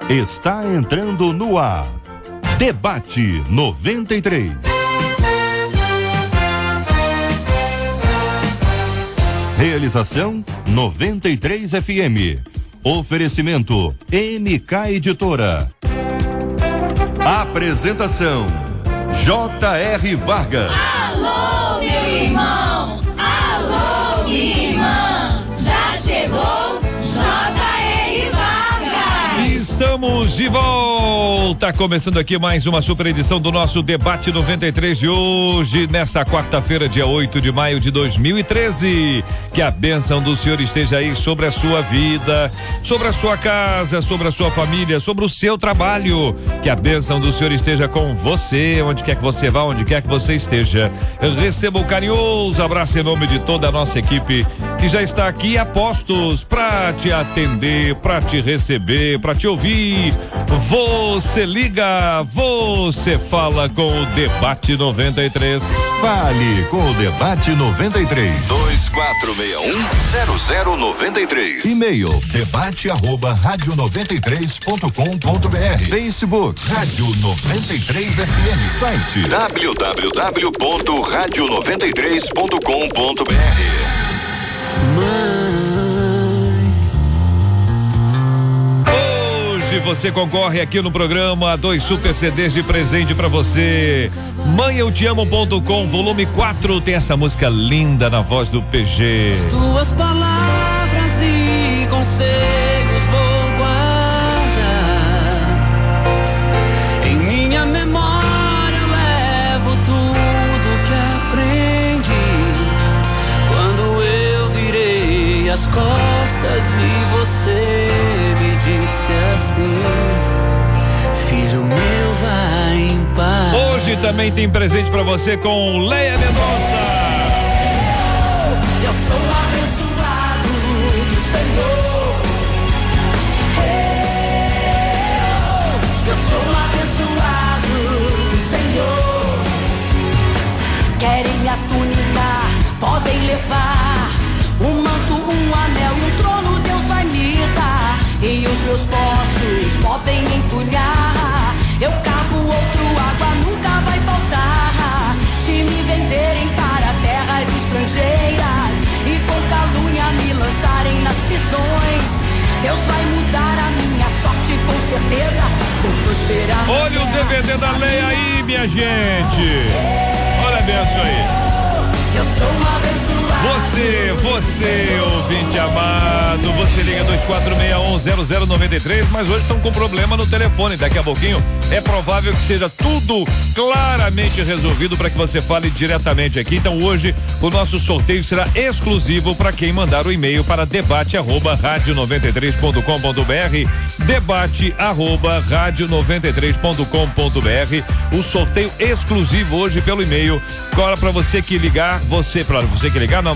Está entrando no ar. Debate 93. Realização 93 FM. Oferecimento MK Editora. Apresentação J.R. Vargas. Alô, meu irmão! Alô, minha irmã! Já chegou J.R. Vargas! Estamos de volta, começando aqui mais uma super edição do nosso Debate 93 de hoje, nesta quarta-feira, dia 8 de maio de 2013. Que a bênção do Senhor esteja aí sobre a sua vida, sobre a sua casa, sobre a sua família, sobre o seu trabalho. Que a bênção do Senhor esteja com você, onde quer que você vá, onde quer que você esteja. Receba um carinhoso abraço em nome de toda a nossa equipe que já está aqui a postos para te atender, para te receber, para te ouvir. Você liga, você fala com o Debate 93. Fale com o Debate 93. 2461-0093. E-mail debate@radio93.com.br. Facebook Rádio 93 FM. Site www.radio93.com.br. Hoje você concorre aqui no programa a 2 super CDs de presente pra você. mãeeutiamo.com, volume 4, tem essa música linda na voz do PG. As tuas palavras e conselhos vou guardar. Em minha memória eu levo tudo que aprendi. Quando eu virei as costas e você me disse assim: filho meu, vai em paz. Hoje também tem presente pra você com Leia Mendonça. Eu sou abençoado do Senhor. Eu sou abençoado do Senhor. Querem me atunicar, podem levar um manto, um anel e um trono Deus vai me dar. E os meus poços podem entulhar. Eu cavo outro, água nunca vai faltar. Se me venderem para terras estrangeiras e com calúnia me lançarem nas prisões, Deus vai mudar a minha sorte com certeza. Vou prosperar. Olha o DVD da Leia aí, minha gente. Olha a benção aí. Eu sou uma abençoada. Você, ouvinte amado, você liga 2461-0093, mas hoje estão com problema no telefone. Daqui a pouquinho é provável que seja tudo claramente resolvido para que você fale diretamente aqui. Então hoje o nosso sorteio será exclusivo para quem mandar o e-mail para debate@radio93.com.br, debate@radio93.com.br. O sorteio exclusivo hoje pelo e-mail. Agora para você que ligar, para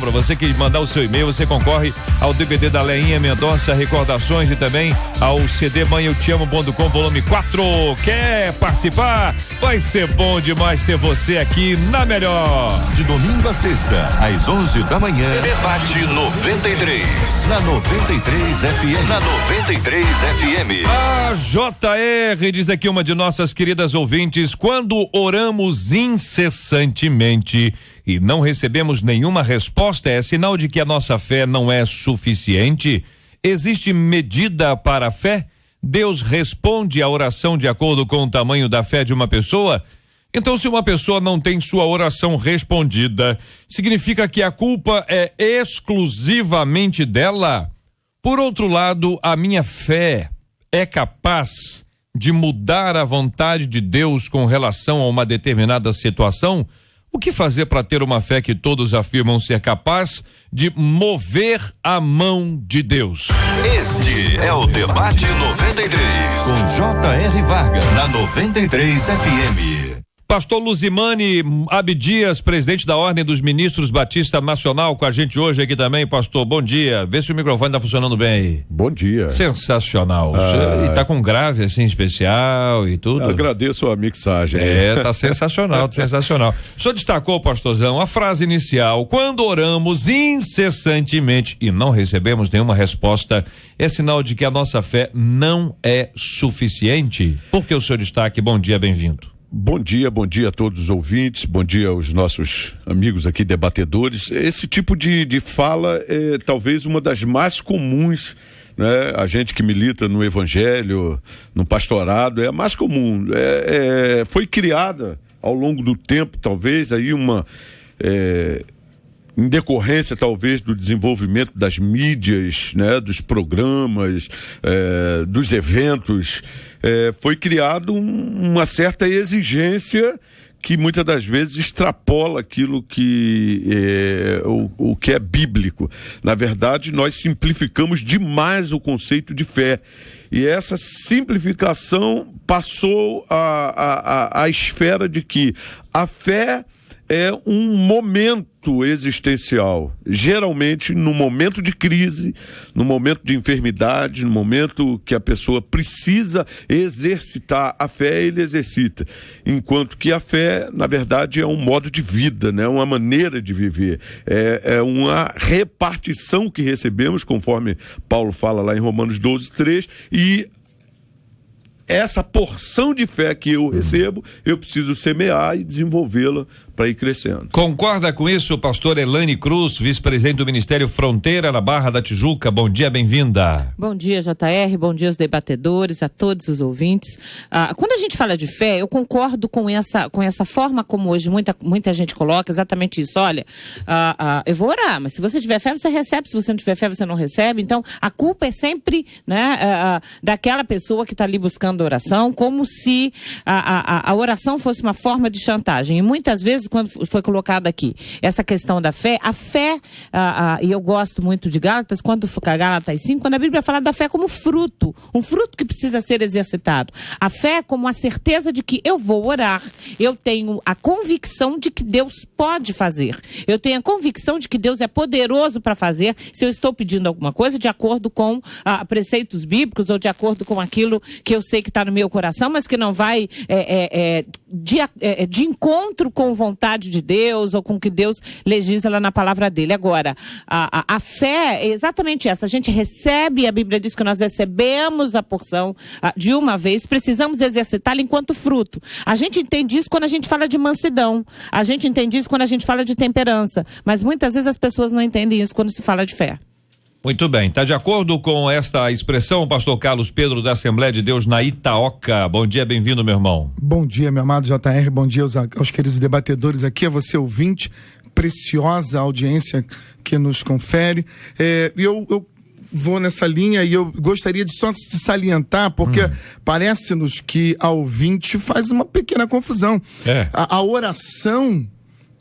você que mandar o seu e-mail, você concorre ao DVD da Leinha Mendonça, recordações, e também ao CD mãeeutiamo.com, volume 4. Quer participar? Vai ser bom demais ter você aqui na melhor. De domingo a sexta, às 11 da manhã. Debate 93. Na 93 FM. Na 93 FM. A JR diz aqui, uma de nossas queridas ouvintes: quando oramos incessantemente e não recebemos nenhuma resposta, é sinal de que a nossa fé não é suficiente? Existe medida para a fé? Deus responde a oração de acordo com o tamanho da fé de uma pessoa? Então, se uma pessoa não tem sua oração respondida, significa que a culpa é exclusivamente dela? Por outro lado, a minha fé é capaz de mudar a vontade de Deus com relação a uma determinada situação? O que fazer para ter uma fé que todos afirmam ser capaz de mover a mão de Deus? Este é o Debate 93. Com J.R. Vargas, na 93 FM. Pastor Luzimani Abdias, presidente da Ordem dos Ministros Batista Nacional, com a gente hoje aqui também, pastor, bom dia. Vê se o microfone tá funcionando bem aí. Bom dia. Sensacional. E tá com grave assim especial e tudo. Agradeço a mixagem. Tá sensacional, sensacional. O senhor destacou, pastorzão, a frase inicial: quando oramos incessantemente e não recebemos nenhuma resposta, é sinal de que a nossa fé não é suficiente. Por que o seu destaque? Bom dia, bem-vindo. Bom dia a todos os ouvintes, bom dia aos nossos amigos aqui debatedores. Esse tipo de fala é talvez uma das mais comuns, né? A gente que milita no evangelho, no pastorado, é a mais comum. Foi criada ao longo do tempo, talvez, aí em decorrência talvez do desenvolvimento das mídias, né, dos programas, dos eventos, foi criado uma certa exigência que muitas das vezes extrapola aquilo que o que é bíblico. Na verdade, nós simplificamos demais o conceito de fé. E essa simplificação passou à esfera de que a fé é um momento existencial, geralmente no momento de crise, no momento de enfermidade, no momento que a pessoa precisa exercitar a fé, ele exercita, enquanto que a fé, na verdade, é um modo de vida, né? Uma maneira de viver, é uma repartição que recebemos, conforme Paulo fala lá em Romanos 12:3, e essa porção de fé que eu recebo, eu preciso semear e desenvolvê-la para ir crescendo. Concorda com isso, pastor Elane Cruz, vice-presidente do Ministério Fronteira na Barra da Tijuca? Bom dia, bem-vinda. Bom dia, JR, bom dia aos debatedores, a todos os ouvintes. Quando a gente fala de fé, eu concordo com essa forma como hoje muita gente coloca, exatamente isso. Olha, eu vou orar, mas se você tiver fé, você recebe, se você não tiver fé, você não recebe. Então, a culpa é sempre, né, daquela pessoa que está ali buscando oração, como se a oração fosse uma forma de chantagem. E muitas vezes, quando foi colocado aqui essa questão da fé, a fé, e eu gosto muito de Gálatas, Gálatas 5, quando a Bíblia fala da fé como fruto, um fruto que precisa ser exercitado. A fé como a certeza de que eu vou orar, eu tenho a convicção de que Deus pode fazer, eu tenho a convicção de que Deus é poderoso para fazer, se eu estou pedindo alguma coisa de acordo com preceitos bíblicos ou de acordo com aquilo que eu sei que está no meu coração, mas que não vai de encontro com vontade de Deus ou com o que Deus legisla na palavra dele. Agora, a fé é exatamente essa. A gente recebe, a Bíblia diz que nós recebemos a porção de uma vez, precisamos exercitá-la enquanto fruto. A gente entende isso quando a gente fala de mansidão, a gente entende isso quando a gente fala de temperança, mas muitas vezes as pessoas não entendem isso quando se fala de fé. Muito bem, está de acordo com esta expressão, pastor Carlos Pedro da Assembleia de Deus na Itaoca? Bom dia, bem-vindo, meu irmão. Bom dia, meu amado JR, bom dia aos queridos debatedores aqui, a você ouvinte, preciosa audiência que nos confere. Eu vou nessa linha e eu gostaria de só salientar, porque parece-nos que a ouvinte faz uma pequena confusão. A oração,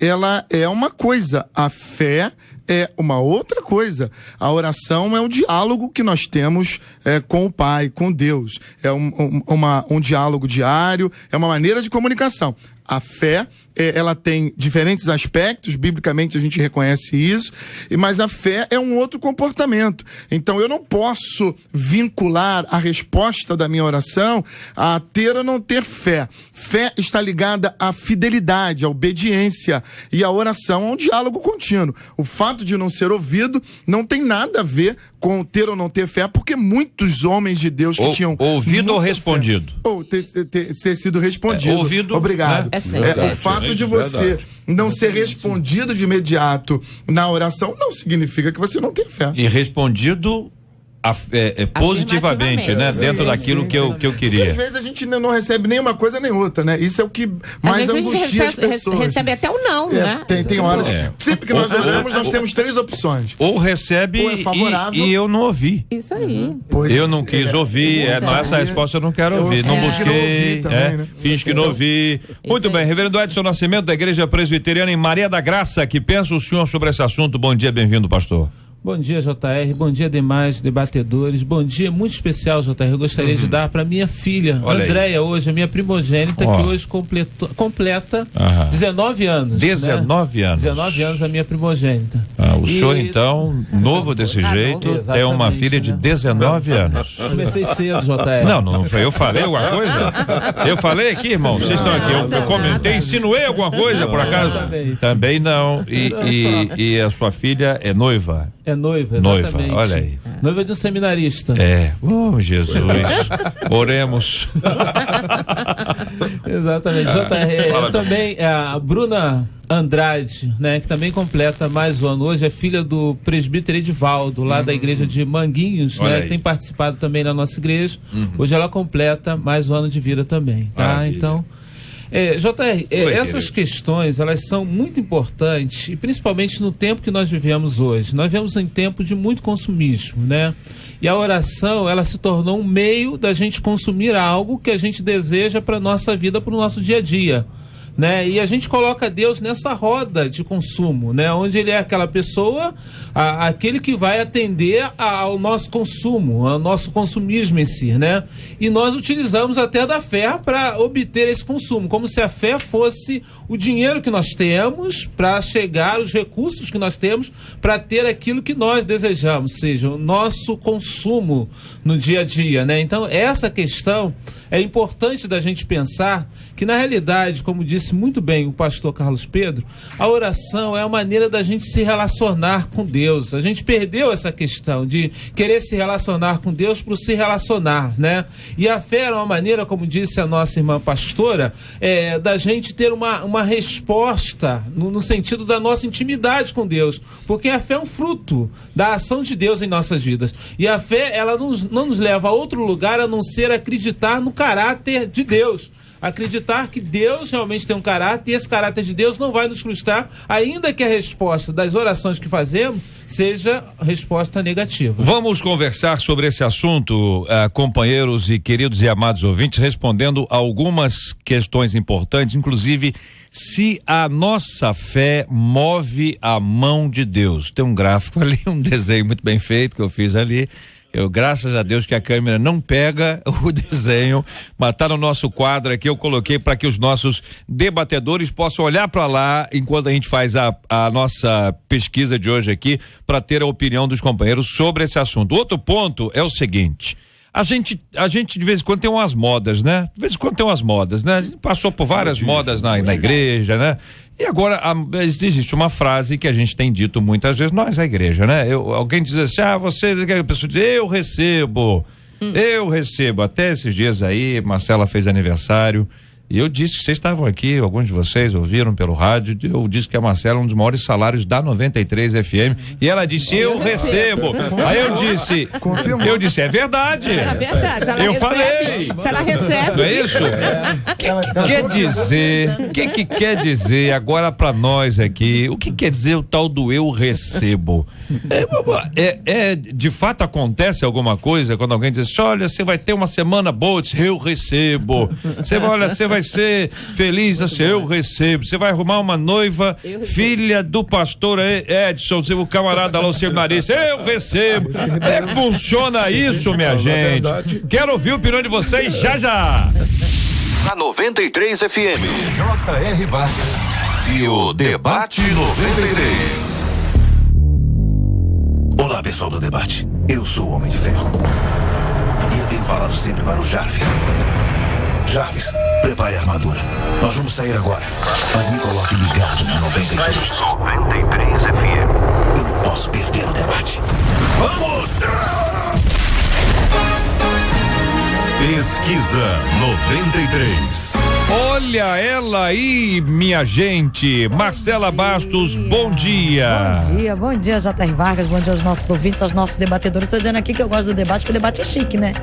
ela é uma coisa, a fé é uma outra coisa. A oração é um diálogo que nós temos com o Pai, com Deus. É um diálogo diário, é uma maneira de comunicação. A fé, ela tem diferentes aspectos, biblicamente a gente reconhece isso, mas a fé é um outro comportamento. Então eu não posso vincular a resposta da minha oração a ter ou não ter fé. Fé está ligada à fidelidade, à obediência, e a oração é um diálogo contínuo. O fato de não ser ouvido não tem nada a ver com ter ou não ter fé, porque muitos homens de Deus que tinham ouvido ou respondido? Ou ter sido respondido. Ouvido, obrigado. Né? O fato de você não ser respondido de imediato na oração não significa que você não tem fé. E respondido positivamente, né? Dentro daquilo que eu queria. Porque às vezes a gente não recebe nem uma coisa nem outra, né? Isso é o que mais angustia as pessoas. Recebe até o não, né? Tem horas. Sempre que nós oramos, nós temos três opções. Ou recebe e eu não ouvi. Isso aí. Eu não quis ouvir, essa resposta eu não quero ouvir. Não busquei, finge que não ouvi. Muito bem, reverendo Edson Nascimento, da Igreja Presbiteriana em Maria da Graça, que pensa o senhor sobre esse assunto? Bom dia, bem-vindo, pastor. Bom dia, JR. Bom dia, demais debatedores. Bom dia muito especial, JR. Eu gostaria de dar para minha filha, Andréia, hoje, a minha primogênita, que hoje completa 19 anos. 19 né? anos. 19 anos a minha primogênita. O senhor, então, novo desse jeito, é uma filha de 19 anos. Comecei cedo, JR. Não foi. Eu falei alguma coisa? Eu falei aqui, irmão. Vocês estão aqui. Eu comentei, insinuei alguma coisa, por acaso? Também não. E a sua filha é noiva? É noiva, exatamente. Noiva, olha aí. Noiva de um seminarista. Jesus. Oremos. Exatamente. JR, também a Bruna Andrade, né, que também completa mais um ano hoje, é filha do presbítero Edivaldo, lá da igreja de Manguinhos, né, que tem participado também na nossa igreja. Hoje ela completa mais um ano de vida também, tá? Maravilha. Então, JR, essas questões, elas são muito importantes, e principalmente no tempo que nós vivemos hoje. Nós vivemos em tempo de muito consumismo, né? E a oração, ela se tornou um meio da gente consumir algo que a gente deseja para a nossa vida, para o nosso dia a dia. Né? E a gente coloca Deus nessa roda de consumo, né? Onde ele é aquela pessoa, aquele que vai atender ao nosso consumo, ao nosso consumismo em si, né? E nós utilizamos até da fé para obter esse consumo, como se a fé fosse o dinheiro que nós temos para chegar, os recursos que nós temos para ter aquilo que nós desejamos, seja o nosso consumo no dia a dia, né? Então essa questão é importante da gente pensar que, na realidade, como disse muito bem o pastor Carlos Pedro, a oração é a maneira da gente se relacionar com Deus. A gente perdeu essa questão de querer se relacionar com Deus por se relacionar, né? E a fé é uma maneira, como disse a nossa irmã pastora, da gente ter uma resposta no sentido da nossa intimidade com Deus, porque a fé é um fruto da ação de Deus em nossas vidas. E a fé, ela não nos leva a outro lugar a não ser acreditar no caráter de Deus. Acreditar que Deus realmente tem um caráter, e esse caráter de Deus não vai nos frustrar, ainda que a resposta das orações que fazemos seja resposta negativa. Vamos conversar sobre esse assunto, companheiros e queridos e amados ouvintes, respondendo algumas questões importantes, inclusive se a nossa fé move a mão de Deus. Tem um gráfico ali, um desenho muito bem feito que eu fiz ali. Graças a Deus que a câmera não pega o desenho, mas tá no nosso quadro aqui, eu coloquei para que os nossos debatedores possam olhar para lá enquanto a gente faz a nossa pesquisa de hoje aqui, para ter a opinião dos companheiros sobre esse assunto. Outro ponto é o seguinte: a gente de vez em quando tem umas modas, né? De vez em quando tem umas modas, né? A gente passou por várias modas na igreja, né? E agora existe uma frase que a gente tem dito muitas vezes, nós a igreja, né? Alguém diz assim, a pessoa diz, eu recebo. Até esses dias aí, Marcela fez aniversário, e eu disse que vocês estavam aqui, alguns de vocês ouviram pelo rádio, eu disse que a Marcela é um dos maiores salários da 93 FM, e ela disse, eu recebo. Aí eu disse, é verdade. É verdade. Eu falei. Se ela recebe. Não é isso? O que quer dizer agora pra nós aqui, o que quer dizer o tal do eu recebo? De fato acontece alguma coisa quando alguém diz, olha, você vai ter uma semana boa, diz, eu recebo. Você vai ser feliz, assim, eu recebo. Você vai arrumar uma noiva, filha do pastor Edson, o camarada lá, o seminarista, eu recebo. É que funciona isso, minha gente. Quero ouvir o opinião de vocês já. Na 93 FM, J.R. Vargas e o Debate 93. Olá, pessoal do debate. Eu sou o Homem de Ferro. E eu tenho falado sempre para o Jarvis. Jarvis, prepare a armadura. Nós vamos sair agora. Mas me coloque ligado na 93. 93 FM. Eu não posso perder o debate. Vamos! Pesquisa 93. Olha ela aí, minha gente. Marcela Bastos, bom dia. Bom dia, J.R. Vargas, bom dia aos nossos ouvintes, aos nossos debatedores. Estou dizendo aqui que eu gosto do debate, porque o debate é chique, né?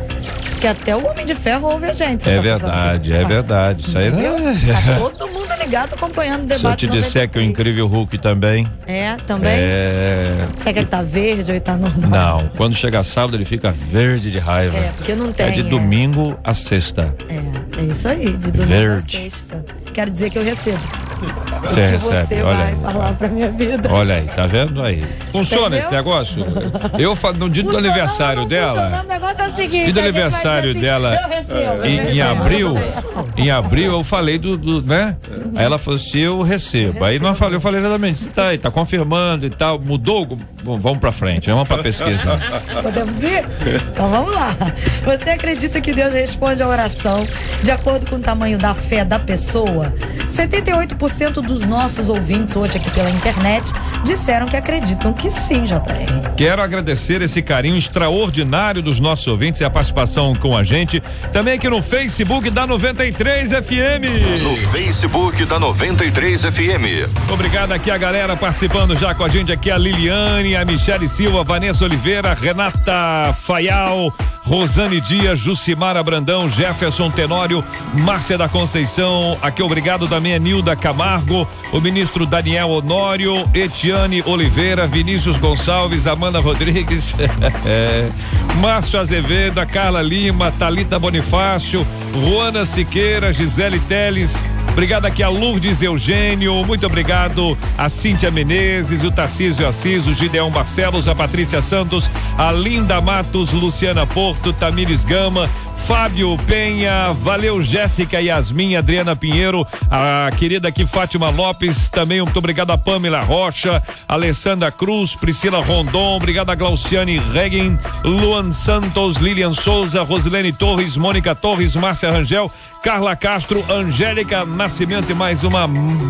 Porque até o Homem de Ferro ouve a gente. É verdade. Isso aí não é. Tá todo mundo ligado acompanhando o debate. Se eu te disser que o Incrível Hulk também. Também? Será que ele tá verde ou ele tá normal? Não, quando chega sábado ele fica verde de raiva. Porque não tem. É de domingo a sexta. É isso aí, de domingo a sexta. Quero dizer que eu recebo. Você recebe, Você olha vai aí. falar pra minha vida. Olha aí, tá vendo aí? Funciona esse negócio? Eu falo no dia do aniversário dela. O negócio é o seguinte, Dia do a gente vai aniversário dizer assim, dela, eu recebo. em abril eu falei do né? Aí ela falou assim, eu recebo. Aí eu falei exatamente, tá confirmando e tal, mudou, vamos pra frente, vamos pra pesquisa. Podemos ir? Então vamos lá. Você acredita que Deus responde a oração de acordo com o tamanho da fé da pessoa? 78% dos nossos ouvintes hoje aqui pela internet disseram que acreditam que sim, JR. Quero agradecer esse carinho extraordinário dos nossos ouvintes e a participação com a gente. Também aqui no Facebook da 93 FM. No Facebook da 93 FM. Obrigado aqui a galera participando já com a gente aqui, a Liliane, a Michele Silva, Vanessa Oliveira, Renata Faial, Rosane Dias, Jucimara Brandão, Jefferson Tenório, Márcia da Conceição, aqui obrigado também a Nilda Camargo, o ministro Daniel Honório, Etiane Oliveira, Vinícius Gonçalves, Amanda Rodrigues, Márcio Azevedo, Carla Lima, Thalita Bonifácio, Juana Siqueira, Gisele Teles, obrigado aqui a Lourdes Eugênio, muito obrigado a Cíntia Menezes, o Tarcísio Assis, o Gideão Barcelos, a Patrícia Santos, a Linda Matos, Luciana Porto, Tamires Gama, Fábio Penha, valeu Jéssica Yasmin, Adriana Pinheiro, a querida aqui Fátima Lopes, também muito obrigado a Pamela Rocha, Alessandra Cruz, Priscila Rondon, obrigado a Glauciane Regin, Luan Santos, Lilian Souza, Rosilene Torres, Mônica Torres, Márcia Rangel, Carla Castro, Angélica Nascimento e mais uma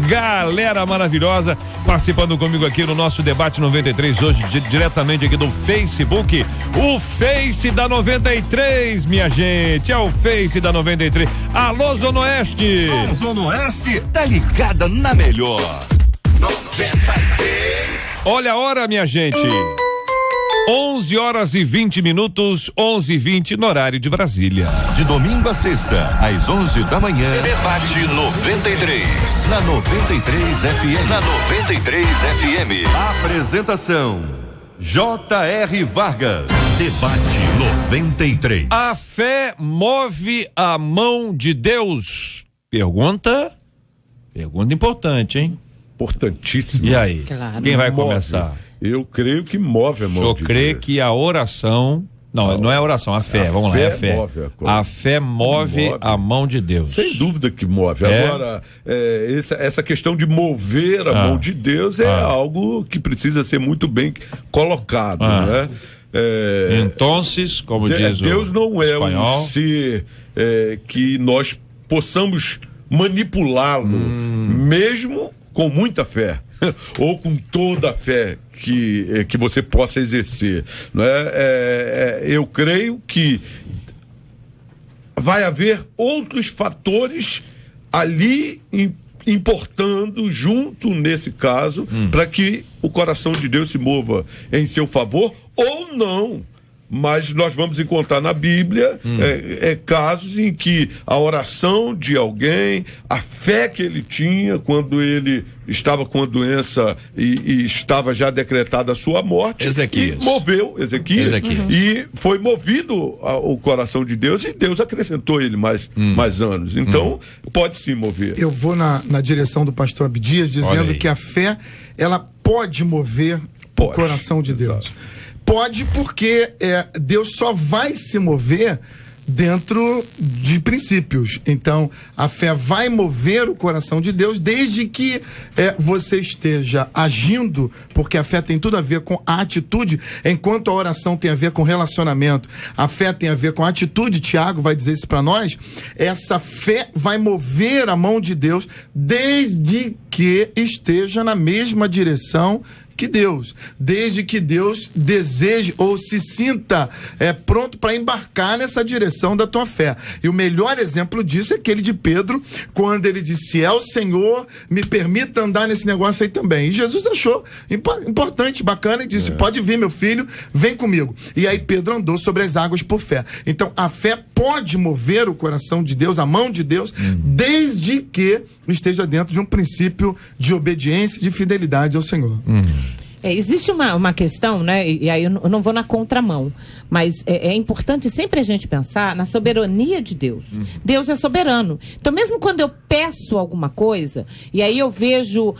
galera maravilhosa participando comigo aqui no nosso debate 93 hoje, diretamente aqui do Facebook, o Face da 93, minha gente, é o Face da 93. Alô, Zona Oeste. A Zona Oeste tá ligada na melhor. 93. Olha a hora, minha gente. 11h20, 11h20 no horário de Brasília. De domingo a sexta, às 11 da manhã. Debate 93. Na 93 FM. Na 93 FM. Apresentação: J.R. Vargas. Debate 93. A fé move a mão de Deus? Pergunta importante, hein? Importantíssimo. E aí? Claro. Quem vai Move. começar? Eu creio que move a mão Eu de creio Deus. que a oração. Não é a oração, a fé. Vamos lá, é a fé. A fé move a mão de Deus. Sem dúvida que move. É? Agora, essa questão de mover a mão de Deus é algo que precisa ser muito bem colocado, né? Então, como diz Deus não é espanhol, um ser que nós possamos manipulá-lo, mesmo com muita fé, ou com toda a fé que você possa exercer, não é? Eu creio que vai haver outros fatores ali importando junto nesse caso para que o coração de Deus se mova em seu favor ou não. Mas nós vamos encontrar na Bíblia casos em que a oração de alguém, a fé que ele tinha quando ele estava com a doença e estava já decretada a sua morte, Ezequias. E moveu Ezequias. E foi movido o coração de Deus e Deus acrescentou ele mais anos. Então, pode sim mover. Eu vou na direção do pastor Abdias dizendo que a fé, ela pode mover o coração de Deus. Exato. Pode, porque Deus só vai se mover dentro de princípios. Então, a fé vai mover o coração de Deus desde que você esteja agindo, porque a fé tem tudo a ver com a atitude, enquanto a oração tem a ver com relacionamento. A fé tem a ver com a atitude, Tiago vai dizer isso para nós. Essa fé vai mover a mão de Deus desde que esteja na mesma direção que Deus, desde que Deus deseje ou se sinta pronto para embarcar nessa direção da tua fé. E o melhor exemplo disso é aquele de Pedro, quando ele disse: é o Senhor, me permita andar nesse negócio aí também. E Jesus achou importante, bacana, e disse: pode vir, meu filho, vem comigo. E aí Pedro andou sobre as águas por fé. Então a fé pode mover o coração de Deus, a mão de Deus, desde que esteja dentro de um princípio de obediência e de fidelidade ao Senhor. Existe uma questão, né? E aí eu não vou na contramão, mas é importante sempre a gente pensar na soberania de Deus. Deus é soberano. Então, mesmo quando eu peço alguma coisa, e aí eu vejo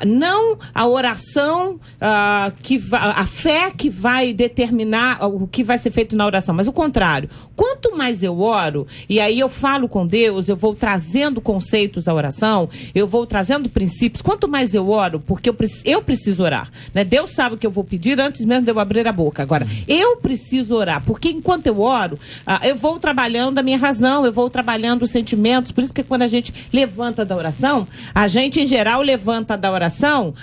não a oração, a fé que vai determinar o que vai ser feito na oração, mas o contrário. Quanto mais eu oro, e aí eu falo com Deus, eu vou trazendo conceitos à oração, eu vou trazendo princípios. Quanto mais eu oro, porque eu preciso orar, né? Deus sabe o que eu vou pedir antes mesmo de eu abrir a boca. Agora, eu preciso orar, porque enquanto eu oro, eu vou trabalhando a minha razão, eu vou trabalhando os sentimentos. Por isso que quando a gente levanta da oração, a gente, em geral, levanta da oração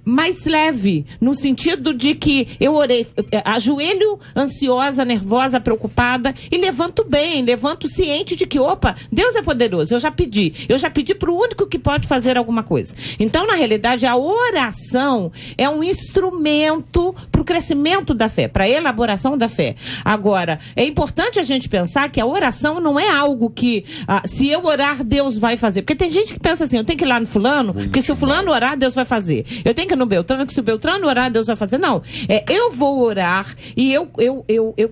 mais leve, no sentido de que eu orei, ajoelho ansiosa, nervosa, preocupada, e levanto bem, levanto ciente de que, opa, Deus é poderoso, eu já pedi para o único que pode fazer alguma coisa. Então, na realidade, a oração é um instrumento para o crescimento da fé, para a elaboração da fé. Agora, é importante a gente pensar que a oração não é algo que, se eu orar, Deus vai fazer. Porque tem gente que pensa assim, eu tenho que ir lá no fulano, porque se o fulano orar, Deus vai fazer. Eu tenho que ir no Beltrano, que se o Beltrano orar, Deus vai fazer. Não, eu vou orar e eu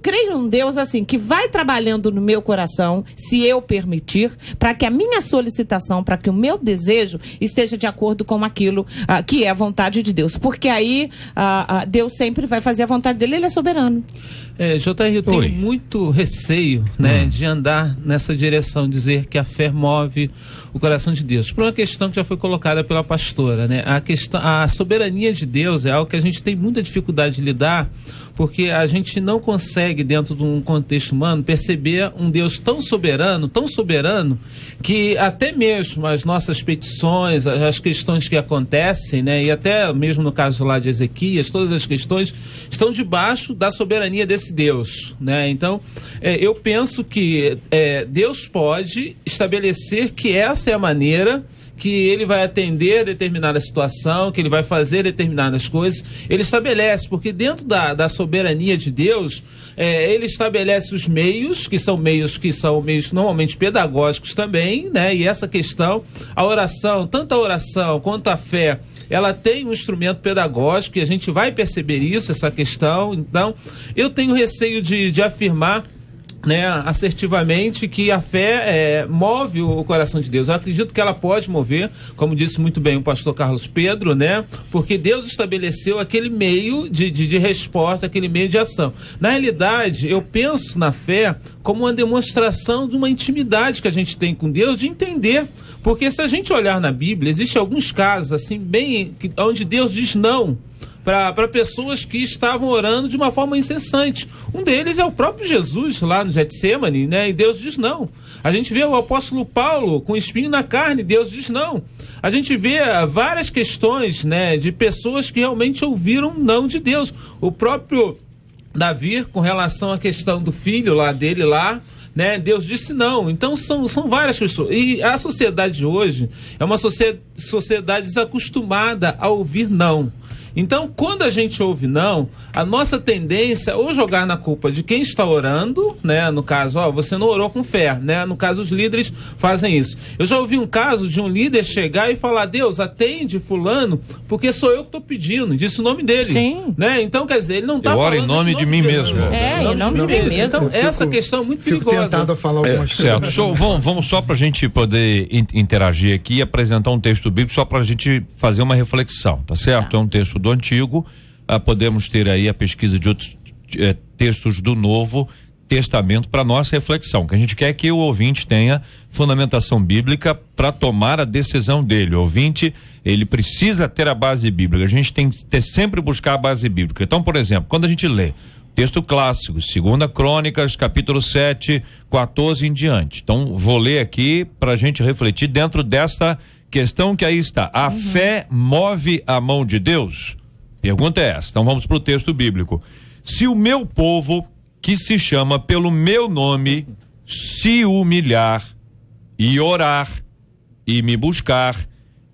creio num Deus assim, que vai trabalhando no meu coração, se eu permitir, para que a minha solicitação, para que o meu desejo esteja de acordo com aquilo que é a vontade de Deus. Porque aí Deus sempre vai fazer a vontade dele, ele é soberano. JR, eu tenho muito receio, né, de andar nessa direção, dizer que a fé move o coração de Deus. Por uma questão que já foi colocada pela pastora, né? A soberania de Deus é algo que a gente tem muita dificuldade de lidar, porque a gente não consegue, dentro de um contexto humano, perceber um Deus tão soberano, que até mesmo as nossas petições, as questões que acontecem, né, e até mesmo no caso lá de Ezequias, todas as questões estão debaixo da soberania desse Deus, né? Então, eu penso que Deus pode estabelecer que essa é a maneira que ele vai atender determinada situação, que ele vai fazer determinadas coisas. Ele estabelece, porque dentro da soberania de Deus, ele estabelece os meios, que são meios normalmente pedagógicos também, né? E essa questão, a oração, tanto a oração quanto a fé, ela tem um instrumento pedagógico, e a gente vai perceber isso, essa questão. Então, eu tenho receio de afirmar, né, assertivamente, que a fé move o coração de Deus. Eu acredito que ela pode mover, como disse muito bem o pastor Carlos Pedro, né, porque Deus estabeleceu aquele meio de resposta, aquele meio de ação. Na realidade, eu penso na fé como uma demonstração de uma intimidade que a gente tem com Deus, de entender, porque se a gente olhar na Bíblia, existem alguns casos assim, onde Deus diz não para pessoas que estavam orando de uma forma incessante. Um deles é o próprio Jesus, lá no Getsemane, né? E Deus diz não. A gente vê o apóstolo Paulo com espinho na carne, Deus diz não. A gente vê várias questões, né, de pessoas que realmente ouviram não de Deus. O próprio Davi, com relação à questão do filho lá dele lá, né, Deus disse não. Então são várias pessoas. E a sociedade de hoje é uma sociedade desacostumada a ouvir não. Então, quando a gente ouve não, a nossa tendência é ou jogar na culpa de quem está orando, né? No caso, você não orou com fé, né? No caso, os líderes fazem isso. Eu já ouvi um caso de um líder chegar e falar: Deus, atende fulano, porque sou eu que estou pedindo. Disse o nome dele. Sim. Né? Então, quer dizer, ele não está falando em nome de mim mesmo. Em nome de mim mesmo. Então, essa questão é muito perigosa. Fico tentado a falar algumas coisas. Certo. Vamos só para a gente poder interagir aqui e apresentar um texto bíblico só para a gente fazer uma reflexão, tá certo? É um texto do Antigo, podemos ter aí a pesquisa de outros textos do Novo Testamento para nossa reflexão, que a gente quer que o ouvinte tenha fundamentação bíblica para tomar a decisão dele. O ouvinte, ele precisa ter a base bíblica, a gente tem que sempre buscar a base bíblica. Então, por exemplo, quando a gente lê texto clássico, 2 Crônicas, capítulo 7, 14 em diante. Então, vou ler aqui para a gente refletir dentro dessa questão que aí está. A fé move a mão de Deus? Pergunta é essa. Então vamos para o texto bíblico. Se o meu povo, que se chama pelo meu nome, se humilhar e orar e me buscar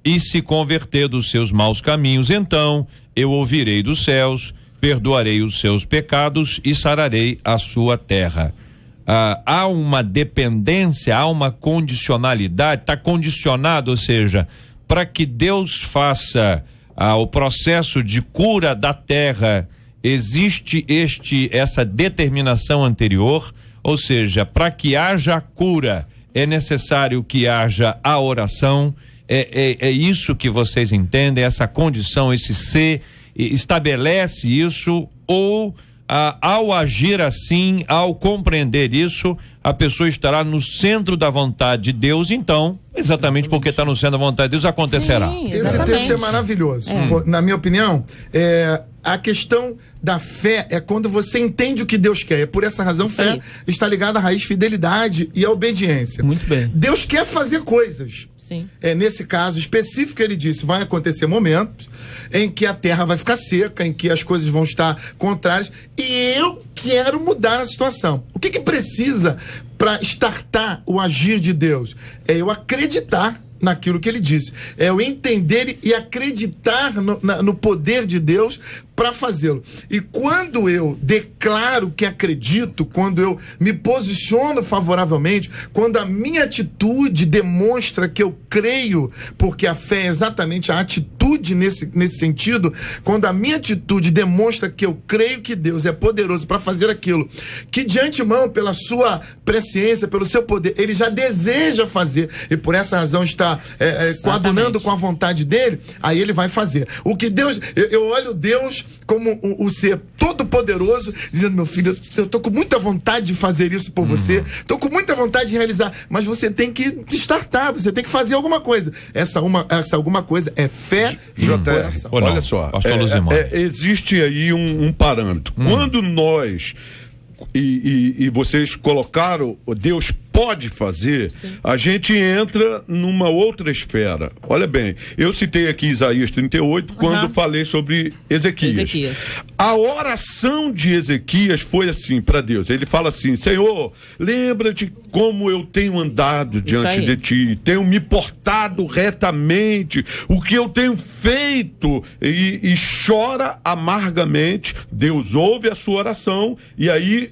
e se converter dos seus maus caminhos, então eu ouvirei dos céus, perdoarei os seus pecados e sararei a sua terra. Há uma dependência, há uma condicionalidade, está condicionado, ou seja, para que Deus faça o processo de cura da terra, existe essa determinação anterior, ou seja, para que haja cura é necessário que haja a oração. É isso que vocês entendem, essa condição, esse ser estabelece isso, ou ao agir assim, ao compreender isso, a pessoa estará no centro da vontade de Deus, então, exatamente porque está no centro da vontade de Deus, acontecerá. Sim, esse texto é maravilhoso. Na minha opinião, a questão da fé é quando você entende o que Deus quer. É por essa razão, fé está ligada à raiz fidelidade e à obediência. Muito bem. Deus quer fazer coisas. Sim. Nesse caso específico, ele disse, vai acontecer momentos em que a terra vai ficar seca, em que as coisas vão estar contrárias, e eu quero mudar a situação. O que precisa para startar o agir de Deus? É eu acreditar naquilo que ele disse. É eu entender e acreditar no poder de Deus para fazê-lo. E quando eu declaro que acredito, quando eu me posiciono favoravelmente, quando a minha atitude demonstra que eu creio, porque a fé é exatamente a atitude nesse sentido, quando a minha atitude demonstra que eu creio que Deus é poderoso para fazer aquilo, que de antemão, pela sua presciência, pelo seu poder, ele já deseja fazer, e por essa razão está coadunando com a vontade dele, aí ele vai fazer. O que Deus, eu olho Deus como o ser todo-poderoso, dizendo, meu filho, eu tô com muita vontade de fazer isso por você, tô com muita vontade de realizar, mas você tem que startar, você tem que fazer alguma coisa. Essa alguma coisa é fé e coração. Olha só, existe aí um parâmetro. Quando nós e vocês colocaram, Deus pode fazer, a gente entra numa outra esfera. Olha bem, eu citei aqui Isaías 38, quando falei sobre Ezequias. A oração de Ezequias foi assim para Deus. Ele fala assim, Senhor, lembra-te como eu tenho andado diante de ti, tenho me portado retamente, o que eu tenho feito, e chora amargamente. Deus ouve a sua oração, e aí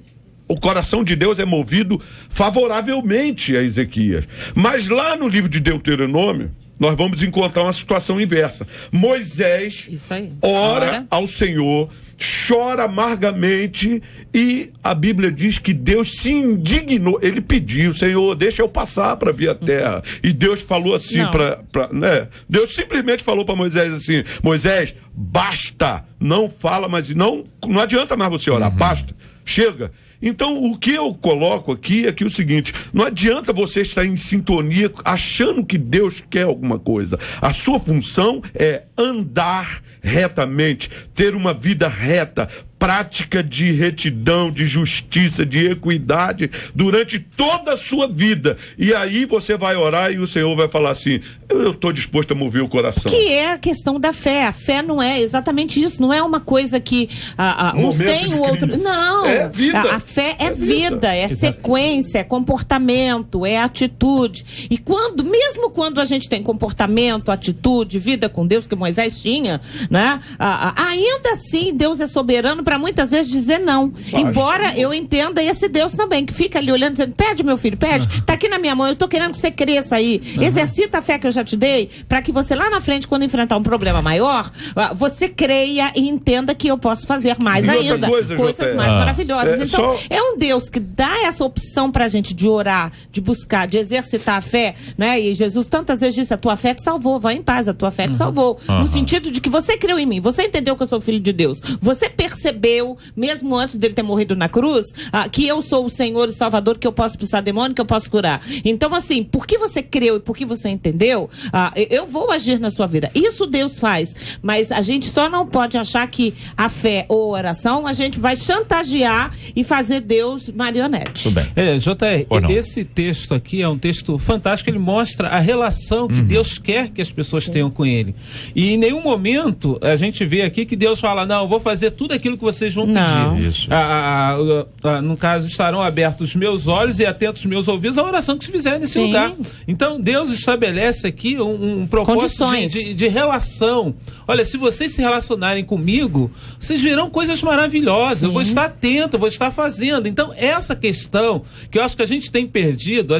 o coração de Deus é movido favoravelmente a Ezequias. Mas lá no livro de Deuteronômio, nós vamos encontrar uma situação inversa. Moisés ora ao Senhor, chora amargamente, e a Bíblia diz que Deus se indignou. Ele pediu, Senhor, deixa eu passar para ver a terra. E Deus falou assim Deus simplesmente falou para Moisés assim, Moisés, basta, não fala mais, não adianta mais você orar, basta, chega. Então, o que eu coloco aqui é que o seguinte, não adianta você estar em sintonia achando que Deus quer alguma coisa. A sua função é andar retamente, ter uma vida reta, prática de retidão, de justiça, de equidade durante toda a sua vida. E aí você vai orar e o Senhor vai falar assim, eu estou disposto a mover o coração. Que é a questão da fé. A fé não é exatamente isso, não é uma coisa que uns têm, o outro... Não, é vida. A fé é vida, é sequência, é comportamento, é atitude. E mesmo quando a gente tem comportamento, atitude, vida com Deus, que Moisés tinha, né? Ainda assim, Deus é soberano para muitas vezes dizer não. Basta. Embora eu entenda esse Deus também, que fica ali olhando, dizendo, pede, meu filho, pede, tá aqui na minha mão, eu tô querendo que você cresça aí. Exercita a fé que eu já te dei, para que você lá na frente, quando enfrentar um problema maior, você creia e entenda que eu posso fazer mais ainda. Coisas mais maravilhosas. Então, é um Deus que dá essa opção pra gente de orar, de buscar, de exercitar a fé, né? E Jesus tantas vezes disse, a tua fé te salvou, vai em paz, a tua fé te salvou. No sentido de que você creu em mim, você entendeu que eu sou filho de Deus, você percebeu, mesmo antes dele ter morrido na cruz, que eu sou o Senhor e Salvador, que eu posso expulsar demônio, que eu posso curar. Então, assim, porque você creu e porque você entendeu, eu vou agir na sua vida. Isso Deus faz, mas a gente só não pode achar que a fé ou a oração, a gente vai chantagear e fazer Deus marionete. Tudo bem. JR, esse texto aqui é um texto fantástico, ele mostra a relação que Deus quer que as pessoas tenham com ele. E em nenhum momento a gente vê aqui que Deus fala, não, eu vou fazer tudo aquilo que vocês vão Não. pedir. Isso. No caso, estarão abertos os meus olhos e atentos os meus ouvidos à oração que se fizer nesse Sim. lugar. Então, Deus estabelece aqui um propósito de relação. Olha, se vocês se relacionarem comigo, vocês verão coisas maravilhosas. Sim. Eu vou estar atento, eu vou estar fazendo. Então, essa questão que eu acho que a gente tem perdido,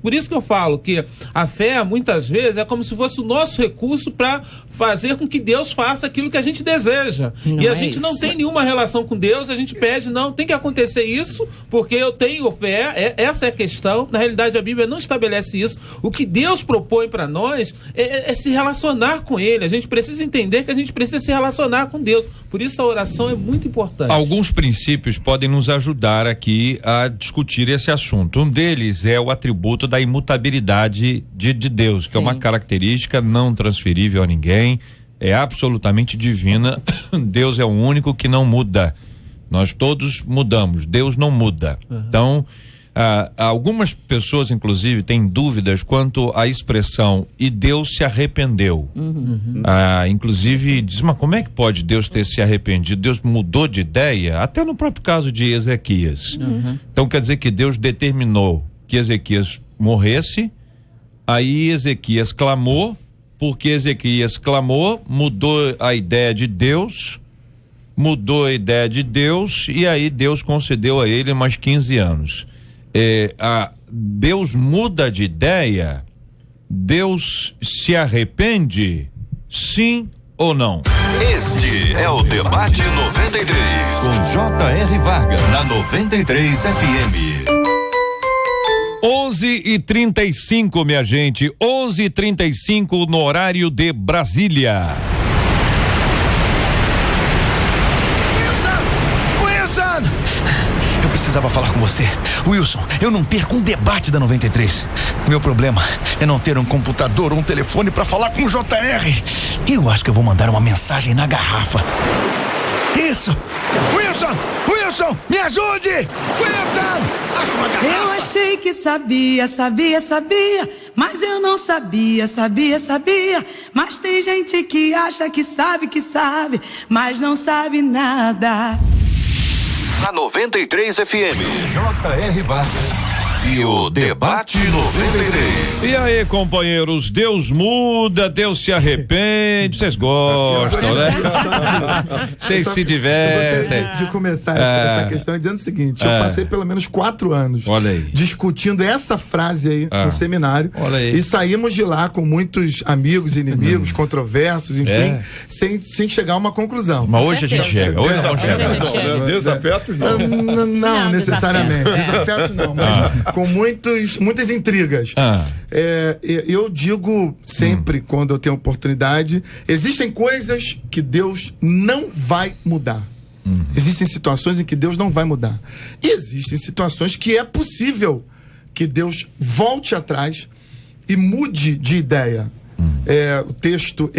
por isso que eu falo que a fé, muitas vezes, é como se fosse o nosso recurso para fazer com que Deus faça aquilo que a gente deseja. Não e a é gente isso. não tem nenhuma relação com Deus, a gente pede, não, tem que acontecer isso, porque eu tenho fé, essa é a questão. Na realidade, a Bíblia não estabelece isso. O que Deus propõe para nós é se relacionar com Ele. A gente precisa entender que a gente precisa se relacionar com Deus. Por isso a oração é muito importante. Alguns princípios podem nos ajudar aqui a discutir esse assunto. Um deles é o atributo da imutabilidade de Deus, que é uma característica não transferível a ninguém, é absolutamente divina. Deus é o único que não muda. Nós todos mudamos, Deus não muda. Então, algumas pessoas, inclusive, têm dúvidas quanto à expressão "e Deus se arrependeu". Inclusive, diz, mas como é que pode Deus ter se arrependido? Deus mudou de ideia? Até no próprio caso de Ezequias. Então, quer dizer que Deus determinou que Ezequias morresse, aí Ezequias clamou, porque Ezequias clamou, mudou a ideia de Deus, e aí Deus concedeu a ele mais 15 anos. Deus muda de ideia? Deus se arrepende? Sim ou não? Este é o Debate 93, com J.R. Vargas, na 93 FM. 11h35, minha gente, 11h35 no horário de Brasília. Wilson! Eu precisava falar com você. Wilson, eu não perco um debate da 93. Meu problema é não ter um computador ou um telefone para falar com o JR. Eu acho que eu vou mandar uma mensagem na garrafa. Isso! Wilson, me ajude! Wilson! Acho uma garrafa. Eu achei que sabia, mas eu não sabia. Mas tem gente que acha que sabe, mas não sabe nada. Na 93 FM, J.R. Vargas e o Debate 93. E aí, companheiros, Deus muda, Deus se arrepende, vocês gostam, né? Vocês se divertem. Eu gostaria de começar essa questão dizendo o seguinte: eu passei pelo menos 4 anos discutindo essa frase aí no seminário, e saímos de lá com muitos amigos, inimigos, controversos, enfim, sem chegar a uma conclusão. Mas hoje a gente chega. Hoje não chega. Desafetos não. Não necessariamente. Desafetos não, mas com muitas intrigas. Eu digo sempre, quando eu tenho oportunidade, existem coisas que Deus não vai mudar. Existem situações em que Deus não vai mudar. E existem situações que é possível que Deus volte atrás e mude de ideia. O texto,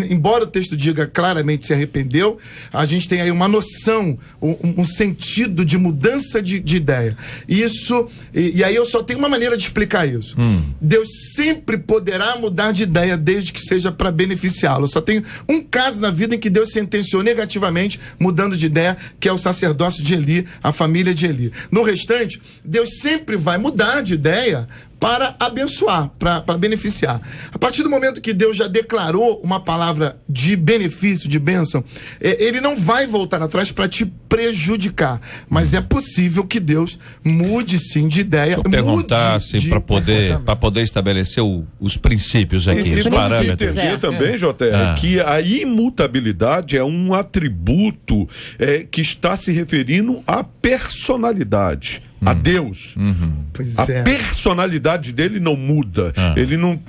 embora o texto diga claramente se arrependeu, a gente tem aí uma noção, um sentido de mudança de ideia. Isso, e aí eu só tenho uma maneira de explicar isso. Deus sempre poderá mudar de ideia, desde que seja para beneficiá-lo. Eu só tenho um caso na vida em que Deus sentenciou negativamente, mudando de ideia, que é o sacerdócio de Eli, a família de Eli. No restante, Deus sempre vai mudar de ideia para abençoar, para beneficiar. A partir do momento que Deus já declarou uma palavra de benefício, de bênção, ele não vai voltar atrás para te prejudicar, mas é possível que Deus mude sim de ideia. Deixa eu perguntar se para poder estabelecer os princípios aqui, os parâmetros. Entender também, JR, que a imutabilidade é um atributo que está se referindo à personalidade. A Deus. A personalidade dele não muda. Ele não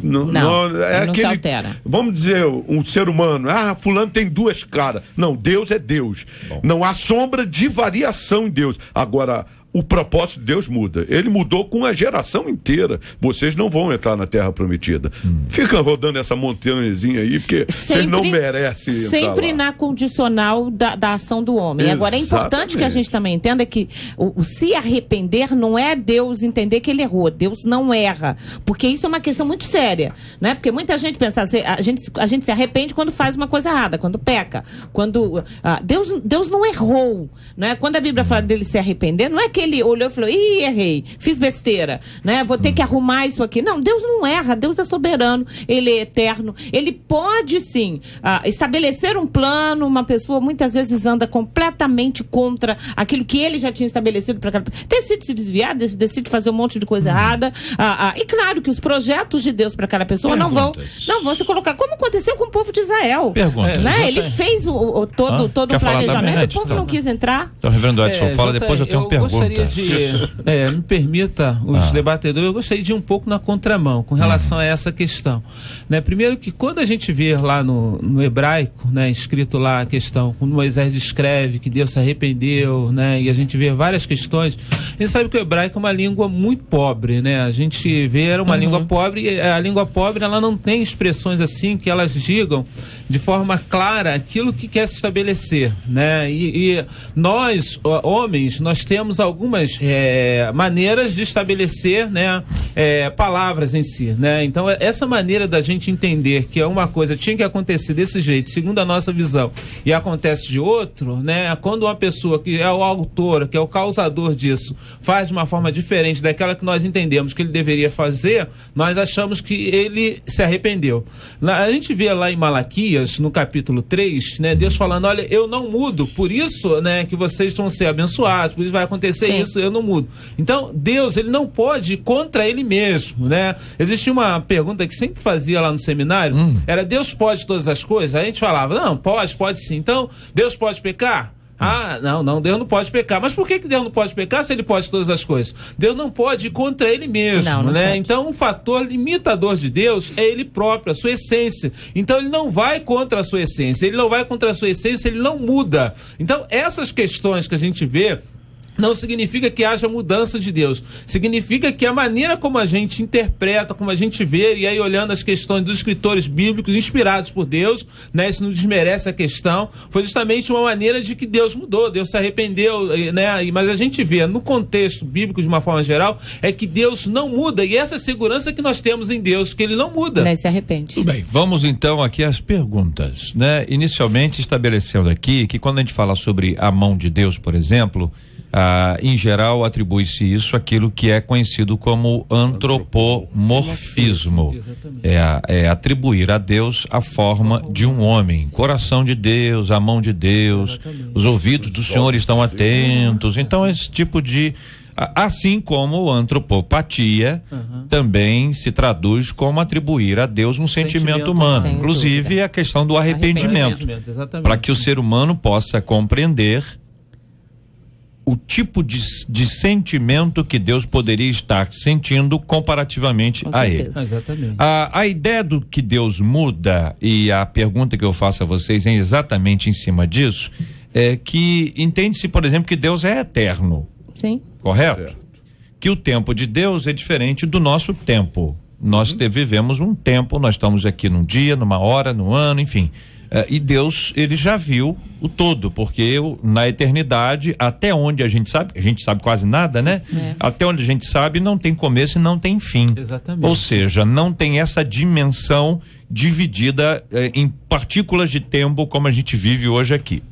se altera. Vamos dizer, um ser humano, fulano tem 2 caras. Não, Deus é Deus. Não há sombra de variação em Deus. Agora, o propósito de Deus muda. Ele mudou com a geração inteira. Vocês não vão entrar na Terra Prometida. Fica rodando essa montanhazinha aí, porque vocês não merecem entrar sempre lá. Na condicional da ação do homem. Exatamente. Agora, é importante que a gente também entenda que o se arrepender não é Deus entender que ele errou. Deus não erra. Porque isso é uma questão muito séria, né? Porque muita gente pensa, a gente se arrepende quando faz uma coisa errada, quando peca. Quando Deus não errou, né? Quando a Bíblia fala dele se arrepender, não é que ele olhou e falou, errei, fiz besteira, né? Vou ter que arrumar isso aqui. Não, Deus não erra, Deus é soberano, ele é eterno, ele pode sim estabelecer um plano. Uma pessoa muitas vezes anda completamente contra aquilo que ele já tinha estabelecido para aquela pessoa, decide se desviar, decide fazer um monte de coisa errada, e claro que os projetos de Deus para aquela pessoa não vão se colocar, como aconteceu com o povo de Israel, né? Ele fez todo o planejamento, o povo não quis entrar. Então, reverendo Edson, fala, depois eu tenho uma pergunta. Me permita, os debatedores, eu gostaria de ir um pouco na contramão com relação a essa questão, né? Primeiro que quando a gente vê lá no hebraico, né, escrito lá a questão, quando Moisés descreve que Deus se arrependeu, né, e a gente vê várias questões, a gente sabe que o hebraico é uma língua muito pobre, né? A gente vê, era uma língua pobre, e a língua pobre, ela não tem expressões assim que elas digam de forma clara aquilo que quer se estabelecer, né? E nós, homens, nós temos algumas maneiras de estabelecer, né, palavras em si, né? Então, essa maneira da gente entender que uma coisa tinha que acontecer desse jeito, segundo a nossa visão, e acontece de outro, né? Quando uma pessoa que é o autor, que é o causador disso, faz de uma forma diferente daquela que nós entendemos que ele deveria fazer, nós achamos que ele se arrependeu. A gente vê lá em Malaquias, no capítulo 3, né, Deus falando, olha, eu não mudo, por isso, né, que vocês vão ser abençoados, por isso vai acontecer isso, eu não mudo. Então, Deus, ele não pode ir contra ele mesmo, né? Existia uma pergunta que sempre fazia lá no seminário, era, Deus pode todas as coisas? Aí a gente falava, não, pode sim. Então, Deus pode pecar? Não, Deus não pode pecar. Mas por que Deus não pode pecar se ele pode todas as coisas? Deus não pode ir contra ele mesmo, não né? Pode. Então, um fator limitador de Deus é ele próprio, a sua essência. Então, ele não vai contra a sua essência. Ele não vai contra a sua essência, ele não muda. Então, essas questões que a gente vê não significa que haja mudança de Deus. Significa que a maneira como a gente interpreta, como a gente vê, e aí olhando as questões dos escritores bíblicos inspirados por Deus, né, isso não desmerece a questão, foi justamente uma maneira de que Deus mudou, Deus se arrependeu, né, mas a gente vê no contexto bíblico de uma forma geral, é que Deus não muda, e essa segurança que nós temos em Deus, que ele não muda. Né, se arrepende. Tudo bem, vamos então aqui às perguntas, né? Inicialmente estabelecendo aqui que quando a gente fala sobre a mão de Deus, por exemplo, em geral atribui-se isso àquilo que é conhecido como antropomorfismo, é atribuir a Deus a forma de um homem, coração de Deus, a mão de Deus, os ouvidos do Senhor estão atentos, então esse tipo de, assim como antropopatia também se traduz como atribuir a Deus um sentimento humano, inclusive a questão do arrependimento, para que o ser humano possa compreender o tipo de sentimento que Deus poderia estar sentindo comparativamente a ele. Exatamente. A ideia do que Deus muda, e a pergunta que eu faço a vocês é exatamente em cima disso, é que entende-se, por exemplo, que Deus é eterno. Sim. Correto? Que o tempo de Deus é diferente do nosso tempo. Nós vivemos um tempo, nós estamos aqui num dia, numa hora, no ano, enfim. E Deus, ele já viu o todo, porque na eternidade, até onde a gente sabe quase nada, né? Até onde a gente sabe, não tem começo e não tem fim. Exatamente. Ou seja, não tem essa dimensão dividida em partículas de tempo como a gente vive hoje aqui.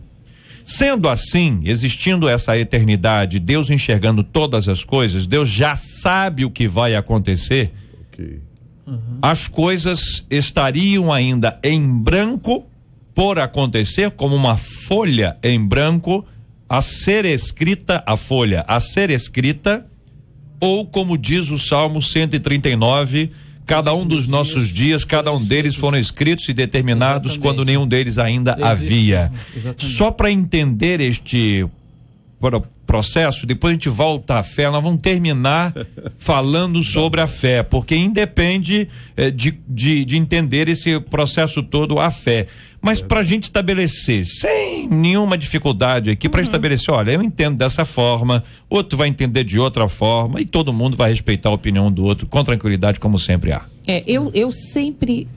Sendo assim, existindo essa eternidade, Deus enxergando todas as coisas, Deus já sabe o que vai acontecer. As coisas estariam ainda em branco por acontecer, como uma folha em branco a ser escrita, a folha a ser escrita, ou como diz o Salmo 139, cada um dos nossos dias, cada um deles foram escritos e determinados quando nenhum deles ainda havia. Só para entender processo, depois a gente volta à fé, nós vamos terminar falando sobre a fé, porque independe de entender esse processo todo, a fé. Mas para a gente estabelecer, sem nenhuma dificuldade aqui, para estabelecer, olha, eu entendo dessa forma, outro vai entender de outra forma, e todo mundo vai respeitar a opinião do outro com tranquilidade, como sempre há. Eu sempre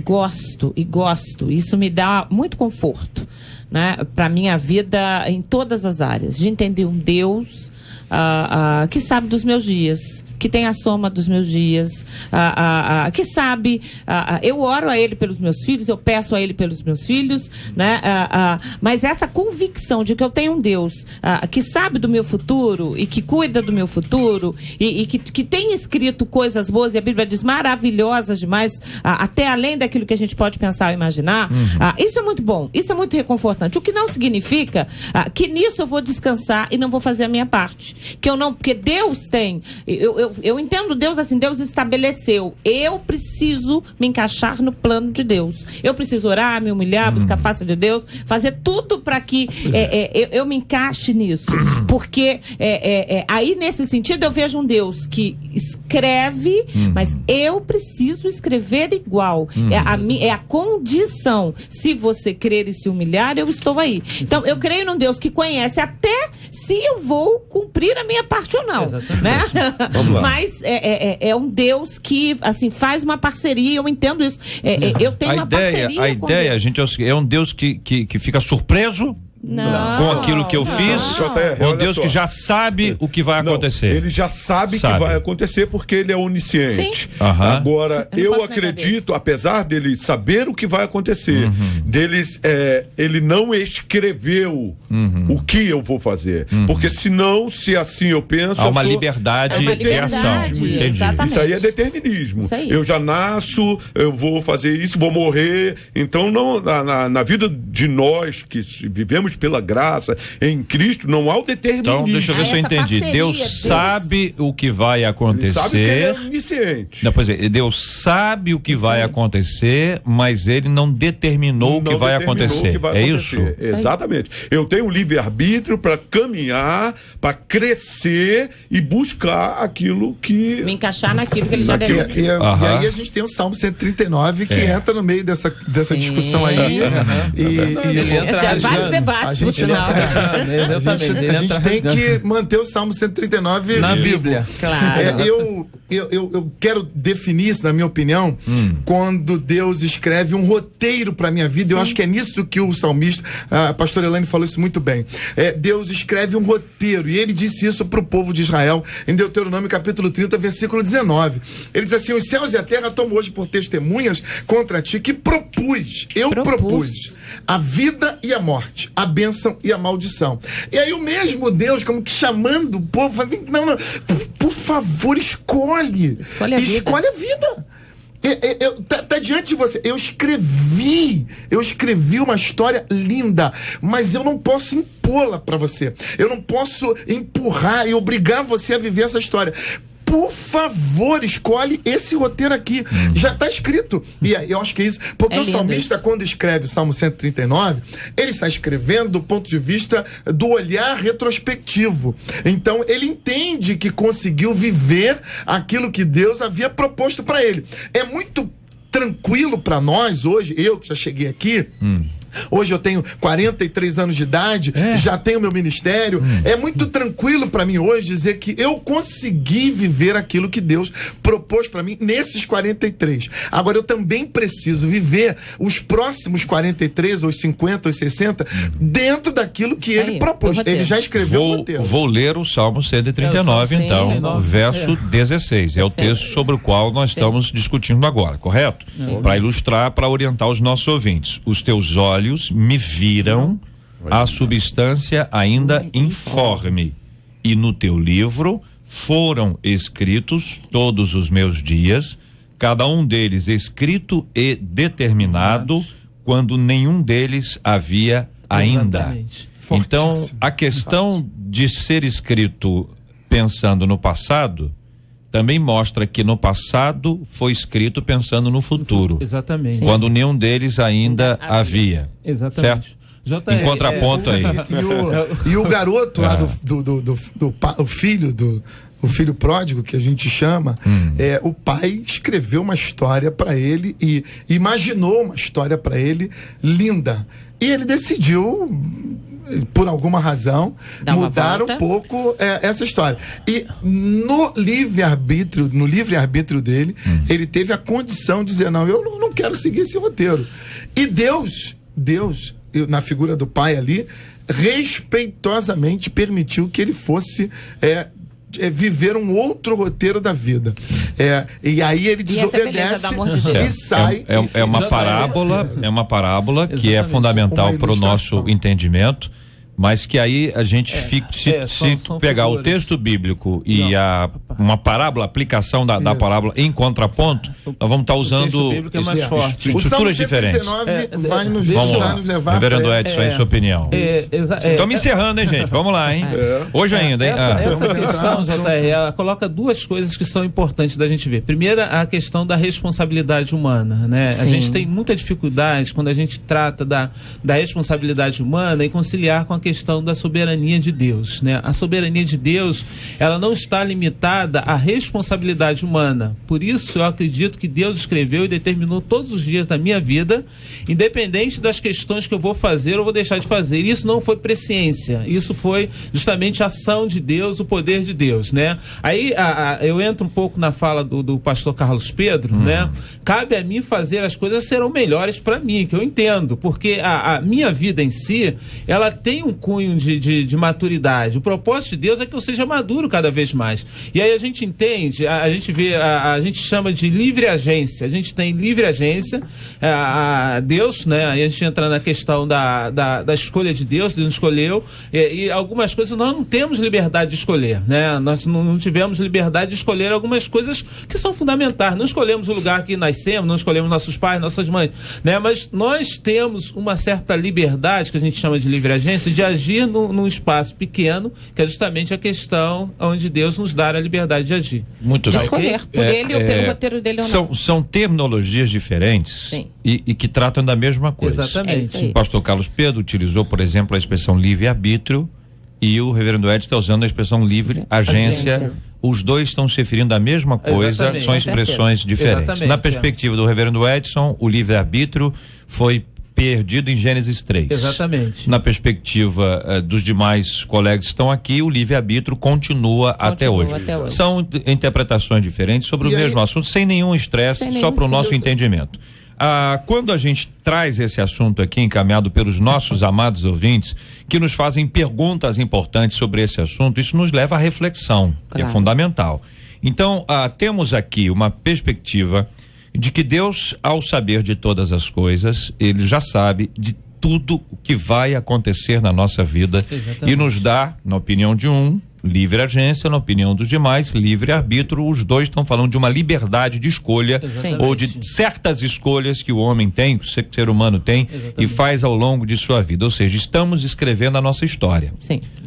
gosto, isso me dá muito conforto, né, para minha vida em todas as áreas, de entender um Deus que sabe dos meus dias, que tem a soma dos meus dias, que sabe, eu oro a Ele pelos meus filhos, eu peço a Ele pelos meus filhos, né? Mas essa convicção de que eu tenho um Deus que sabe do meu futuro e que cuida do meu futuro e que tem escrito coisas boas, e a Bíblia diz maravilhosas demais, até além daquilo que a gente pode pensar ou imaginar, isso é muito bom, isso é muito reconfortante, o que não significa que nisso eu vou descansar e não vou fazer a minha parte, porque Deus tem, eu entendo Deus assim, Deus estabeleceu, eu preciso me encaixar no plano de Deus, eu preciso orar, me humilhar, buscar a face de Deus, fazer tudo para que eu me encaixe nisso, porque aí nesse sentido eu vejo um Deus que escreve, mas eu preciso escrever igual, é a condição, se você crer e se humilhar, eu estou aí. Então eu creio num Deus que conhece até se eu vou cumprir a minha parte ou não, né? Vamos lá. Mas é um Deus que, assim, faz uma parceria, eu entendo isso. Eu tenho uma parceria com Deus. A ideia, gente, é um Deus que fica surpreso com aquilo que eu fiz, ou Deus que já sabe o que vai acontecer? Ele já sabe que vai acontecer porque ele é onisciente. Agora, eu acredito, apesar dele saber o que vai acontecer, ele não escreveu o que eu vou fazer. Porque senão, se assim eu penso... Há uma liberdade de ação. Isso aí é determinismo. Eu já nasço, eu vou fazer isso, vou morrer. Então, não, na vida de nós que vivemos pela graça em Cristo, não há o determinismo. Então, deixa eu ver se eu entendi. Deus sabe o que vai acontecer. Ele sabe que ele é onisciente. Não, pois é, Deus sabe o que vai acontecer, mas ele não determinou o que vai acontecer. É isso? Exatamente. Eu tenho livre-arbítrio para caminhar, para crescer e buscar aquilo que... Me encaixar naquilo que ele já deu. E aí a gente tem o Salmo 139 que entra no meio dessa discussão aí. E entra vários debates. A gente tem que manter o Salmo 139 na Bíblia. Claro. Eu quero definir isso, na minha opinião, quando Deus escreve um roteiro para minha vida. Eu acho que é nisso que o salmista, a pastora Elaine falou isso muito bem. Deus escreve um roteiro, e ele disse isso para o povo de Israel em Deuteronômio capítulo 30, versículo 19. Ele diz assim: os céus e a terra tomam hoje por testemunhas contra ti que propus a vida e a morte, a bênção e a maldição. E aí o mesmo Deus, como que chamando o povo, falando, não, por favor, escolhe a vida. Tá diante de você. Eu escrevi uma história linda, mas eu não posso impô-la para você. Eu não posso empurrar e obrigar você a viver essa história. Por favor, escolhe esse roteiro aqui. Já está escrito. E aí, eu acho que é isso. Porque o salmista, quando escreve o Salmo 139, ele está escrevendo do ponto de vista do olhar retrospectivo. Então, ele entende que conseguiu viver aquilo que Deus havia proposto para ele. É muito tranquilo para nós hoje, eu que já cheguei aqui... Hoje eu tenho 43 anos de idade, já tenho meu ministério. É muito tranquilo para mim hoje dizer que eu consegui viver aquilo que Deus propôs para mim nesses 43. Agora eu também preciso viver os próximos 43, ou 50, ou 60 dentro daquilo que ele propôs. Ele já escreveu o roteiro. Vou ler o Salmo 139, então, verso 16. É o texto sobre o qual nós estamos discutindo agora, correto? Para ilustrar, para orientar os nossos ouvintes. Os teus olhos me viram a substância ainda informe, e no teu livro foram escritos todos os meus dias, cada um deles escrito e determinado, quando nenhum deles havia ainda. Então, a questão de ser escrito pensando no passado também mostra que no passado foi escrito pensando no futuro. Exatamente. Quando nenhum deles ainda havia. Exatamente. Certo? em contraponto aí. E o garoto lá o filho pródigo, que a gente chama, o pai escreveu uma história para ele e imaginou uma história para ele linda. E ele decidiu, por alguma razão, mudar um pouco essa história. E no livre-arbítrio dele, ele teve a condição de dizer, não, eu não quero seguir esse roteiro. E Deus, na figura do pai ali, respeitosamente permitiu que ele fosse viver um outro roteiro da vida. E aí ele desobedece e sai. É uma parábola que é fundamental para o nosso entendimento, mas que aí a gente se pegar o texto bíblico e uma parábola, aplicação da parábola em contraponto, nós vamos estar usando estruturas diferentes. Vai nos levar. Reverendo Edson, aí sua opinião. Estamos encerrando, hein, gente? Vamos lá, hein? Hoje ainda, hein? Essa questão, JR, ela coloca duas coisas que são importantes da gente ver. Primeira, a questão da responsabilidade humana, né? A gente tem muita dificuldade quando a gente trata da responsabilidade humana e conciliar com a questão da soberania de Deus, né? A soberania de Deus, ela não está limitada à responsabilidade humana. Por isso, eu acredito que Deus escreveu e determinou todos os dias da minha vida, independente das questões que eu vou fazer ou vou deixar de fazer. E isso não foi presciência, isso foi justamente a ação de Deus, o poder de Deus, né? Aí eu entro um pouco na fala do pastor Carlos Pedro, né? Cabe a mim fazer as coisas serão melhores para mim, que eu entendo, porque a minha vida em si, ela tem um cunho de maturidade. O propósito de Deus é que eu seja maduro cada vez mais. E aí a gente entende, a gente vê, a gente chama de livre agência. A gente tem livre agência, a Deus, né? Aí a gente entra na questão da escolha de Deus, Deus escolheu, e algumas coisas nós não temos liberdade de escolher, né? Nós não tivemos liberdade de escolher algumas coisas que são fundamentais. Não escolhemos o lugar que nascemos, não escolhemos nossos pais, nossas mães, né? Mas nós temos uma certa liberdade, que a gente chama de livre agência, de agir num espaço pequeno, que é justamente a questão onde Deus nos dá a liberdade de agir. Muito bem. Escolher por ele ou pelo roteiro dele ou não. São terminologias diferentes e que tratam da mesma coisa. Exatamente. O pastor Carlos Pedro utilizou, por exemplo, a expressão livre-arbítrio e o reverendo Edson está usando a expressão livre-agência. Os dois estão se referindo à mesma coisa, são expressões diferentes. Na perspectiva do reverendo Edson, o livre-arbítrio foi perdido em Gênesis 3. Exatamente. Na perspectiva dos demais colegas que estão aqui, o livre-arbítrio continua até hoje. São interpretações diferentes sobre o mesmo assunto, sem nenhum estresse, só para o nosso entendimento. Quando a gente traz esse assunto aqui, encaminhado pelos nossos amados ouvintes, que nos fazem perguntas importantes sobre esse assunto, isso nos leva à reflexão, que é fundamental. Então, temos aqui uma perspectiva de que Deus, ao saber de todas as coisas, ele já sabe de tudo o que vai acontecer na nossa vida. E nos dá, na opinião de um, livre agência, na opinião dos demais, livre arbítrio. Os dois estão falando de uma liberdade de escolha ou de certas escolhas que o homem tem, que o ser humano tem e faz ao longo de sua vida. Ou seja, estamos escrevendo a nossa história.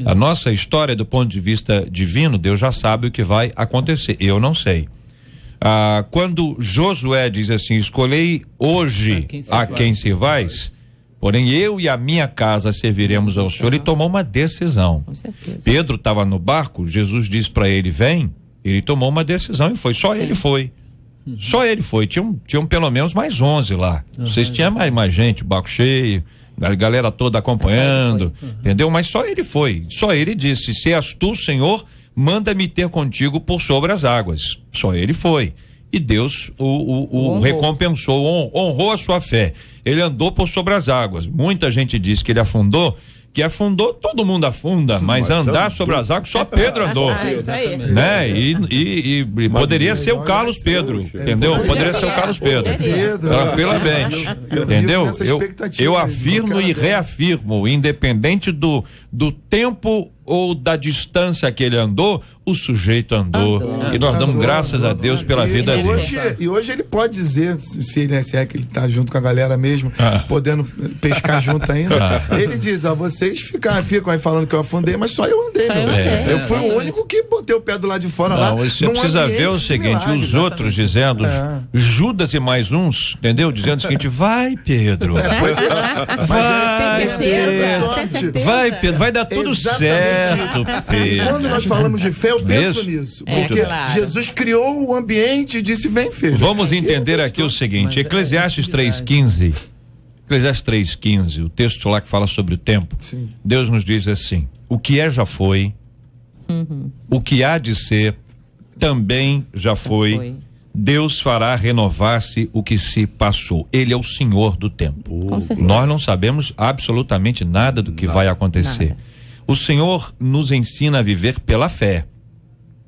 A nossa história, do ponto de vista divino, Deus já sabe o que vai acontecer. Eu não sei. Quando Josué diz assim, escolhei hoje a quem servais, porém eu e a minha casa serviremos ao Senhor, ele tomou uma decisão. Pedro estava no barco, Jesus disse para ele, vem, ele tomou uma decisão e foi, só ele foi. Só ele foi, tinham pelo menos mais 11 lá, vocês tinham mais gente, o barco cheio, a galera toda acompanhando, entendeu? Mas só ele disse, se és tu, Senhor, manda-me ter contigo por sobre as águas. Só ele foi. E Deus o recompensou, honrou a sua fé. Ele andou por sobre as águas. Muita gente diz que ele afundou, todo mundo afunda, mas andar sobre as águas, só Pedro andou. Né? E poderia ser o Carlos Pedro, entendeu? Poderia ser o Carlos Pedro. Tranquilamente. Entendeu? Eu afirmo e reafirmo, independente do tempo ou da distância que ele andou, o sujeito andou. E nós damos graças a Deus pela vida dele. E hoje ele pode dizer, se é que ele tá junto com a galera mesmo, podendo pescar junto ainda, ele diz, vocês ficam aí falando que eu afundei, mas só eu andei. Eu fui o único que botei o pé do lado de fora lá. Você precisa ver o seguinte, os outros dizendo, Judas e mais uns, entendeu? Dizendo o seguinte, vai, Pedro. Vai, Pedro. Vai, Pedro, vai dar tudo certo, Pedro. Quando nós falamos de fé, eu penso nisso. Porque Jesus criou o ambiente e disse, vem, filho. Vamos entender aqui o seguinte, Eclesiastes 3:15, o texto lá que fala sobre o tempo. Sim. Deus nos diz assim, o que é já foi, o que há de ser também já foi. Deus fará renovar-se o que se passou. Ele é o Senhor do tempo. Nós não sabemos absolutamente nada do que vai acontecer. O Senhor nos ensina a viver pela fé.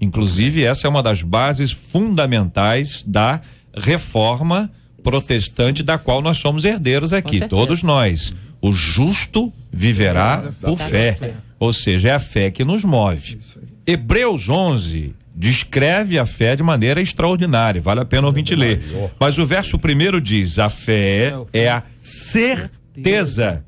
Inclusive, essa é uma das bases fundamentais da reforma protestante da qual nós somos herdeiros aqui, todos nós. O justo viverá por fé. Ou seja, é a fé que nos move. Hebreus 11 descreve a fé de maneira extraordinária, vale a pena o ouvinte ler. Mas o verso 1 diz, a fé é a certeza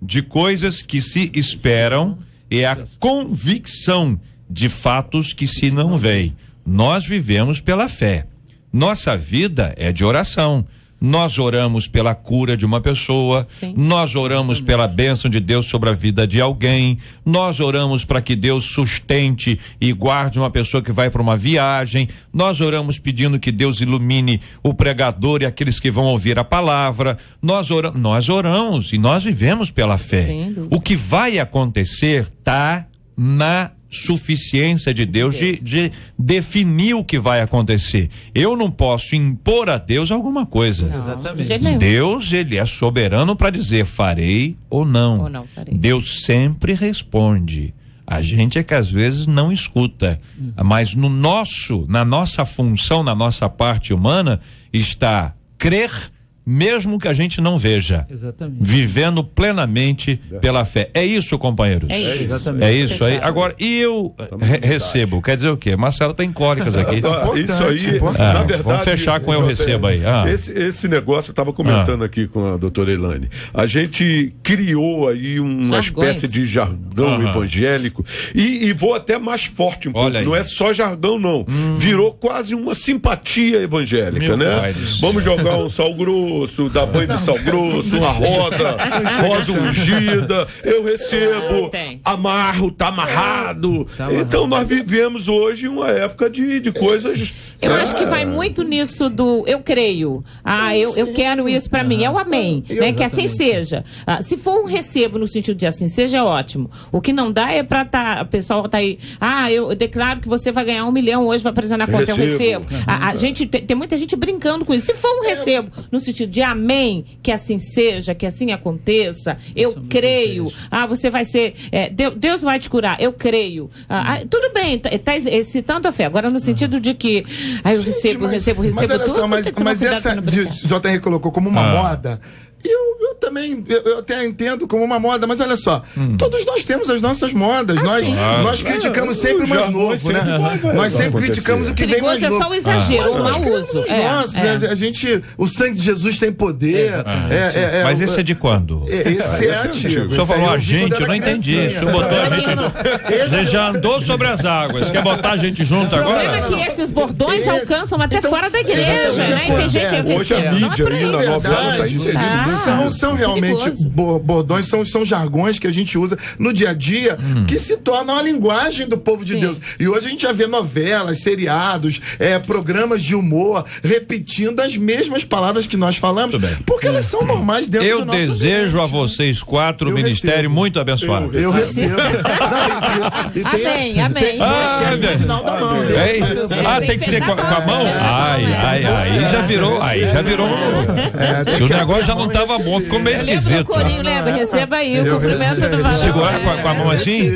de coisas que se esperam, é a convicção de fatos que se não veem. Nós vivemos pela fé. Nossa vida é de oração. Nós oramos pela cura de uma pessoa, nós oramos pela bênção de Deus sobre a vida de alguém, nós oramos para que Deus sustente e guarde uma pessoa que vai para uma viagem, nós oramos pedindo que Deus ilumine o pregador e aqueles que vão ouvir a palavra, nós oramos e nós vivemos pela fé. O que vai acontecer está na suficiência de Deus de definir o que vai acontecer. Eu não posso impor a Deus alguma coisa. Exatamente. Deus, ele é soberano para dizer farei ou não. Deus sempre responde. A gente é que às vezes não escuta, mas na nossa função, na nossa parte humana, está crer mesmo que a gente não veja. Exatamente. Vivendo plenamente pela fé. É isso, companheiros? É isso. Exatamente. É isso aí. Agora, e eu recebo, quer dizer o quê? Marcela tem cólicas aqui. Isso aí, na verdade... Vamos fechar com eu recebo aí. Esse negócio, eu estava comentando aqui com a doutora Elaine. A gente criou aí uma espécie de jargão evangélico e vou até mais forte um pouco. Não é só jargão, não. Virou quase uma simpatia evangélica, né? Vamos jogar um sal grosso, dar banho de sal grosso, uma rosa ungida, eu recebo, amarro, tá amarrado. Então nós vivemos hoje uma época de coisas... Eu acho que vai muito nisso do eu creio, eu quero isso pra mim, é o amém, né? Que assim seja. Se for um recebo no sentido de assim seja, é ótimo. O que não dá é pra o pessoal tá aí, eu declaro que você vai ganhar 1 milhão hoje, vai apresentar na conta, eu recebo. A gente, tem muita gente brincando com isso. Se for um recebo no sentido de amém, que assim seja, que assim aconteça, eu creio, você vai ser, Deus vai te curar, eu creio. Tudo bem, tá excitando a fé. Agora no sentido de que eu recebo tudo. Mas essa JR colocou como uma moda. Eu também, eu até entendo como uma moda, mas olha só, todos nós temos as nossas modas, nós criticamos sempre o mais novo, né? Nós sempre criticamos o que vem mais novo. É só o exagero, o mau uso. O sangue de Jesus tem poder. Mas esse é de quando? Esse é antigo. O senhor falou a gente, eu não entendi. O senhor botou a gente. Você já andou sobre as águas, quer botar a gente junto agora? O problema é que esses bordões alcançam até fora da igreja, né? E tem gente assim. Hoje a mídia aí na novela tá inserindo. São realmente bordões, são jargões que a gente usa no dia a dia, que se tornam a linguagem do povo de Deus. E hoje a gente já vê novelas, seriados, programas de humor repetindo as mesmas palavras que nós falamos, porque elas são normais dentro do nosso ambiente. Eu desejo a vocês 4 ministério muito abençoado. Eu recebo. Amém. O sinal da mão. Tem que ser com a mão? Aí já virou. Se o negócio já não tava bom, ficou meio esquisito. Receba aí o cumprimento do valor. Segurar com a mão assim?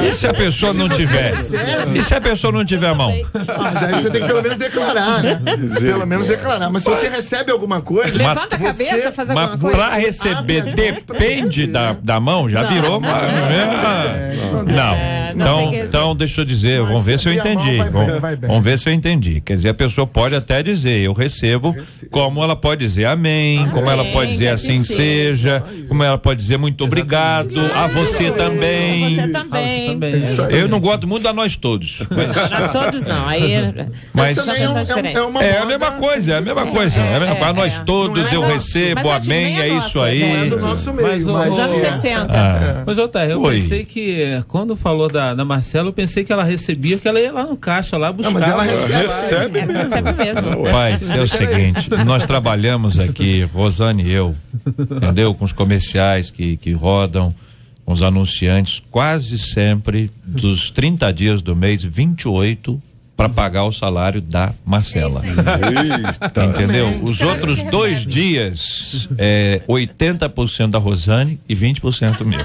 E se a pessoa não tiver? E se a pessoa não tiver a mão? Mas aí você tem que pelo menos declarar, né? Pelo menos declarar. Mas se você recebe alguma coisa... Levanta a cabeça, faz alguma coisa. Pra receber depende da mão, já virou... Não. Então, deixa eu dizer, vamos ver se eu entendi. Vamos ver se eu entendi. Quer dizer, a pessoa pode até dizer, eu recebo, como ela pode dizer amém, como ela pode dizer assim seja, como ela pode dizer muito obrigado, a você também. Você também. Eu não gosto muito da nós todos. Nós todos não. Aí, mas é a mesma coisa, a nós todos eu recebo, amém, é isso aí. Não é do nosso meio, mas anos 60. Mas, Otair, eu pensei que, quando falou da Marcela, eu pensei que ela recebia, que ela ia lá no caixa, lá buscar. Mas ela recebe mesmo. Pai, é o seguinte, nós trabalhamos aqui, Rosane e eu, entendeu? Com os comerciais que rodam, com os anunciantes, quase sempre, dos 30 dias do mês, 28 para pagar o salário da Marcela. Entendeu? Os outros 2 dias, 80% da Rosane e 20% meu.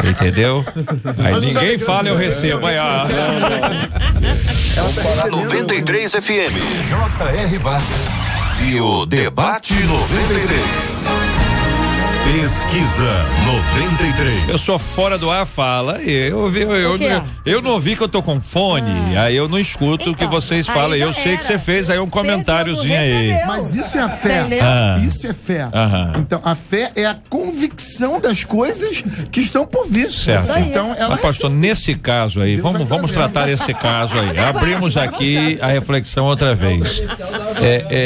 Entendeu? Aí ninguém fala, eu recebo. Aí, 93 FM, J.R. Vargas e o Debate 93. Pesquisa 93. Eu sou fora do ar, fala. Eu não ouvi que eu tô com fone, aí eu não escuto o que vocês falam. Eu sei que você fez aí um comentáriozinho aí. Mas isso é a fé. Isso é fé. Então, a fé é a convicção das coisas que estão por vir. Certo. Então, ela pastor, nesse caso aí, vamos tratar esse caso aí. Abrimos aqui a reflexão outra vez.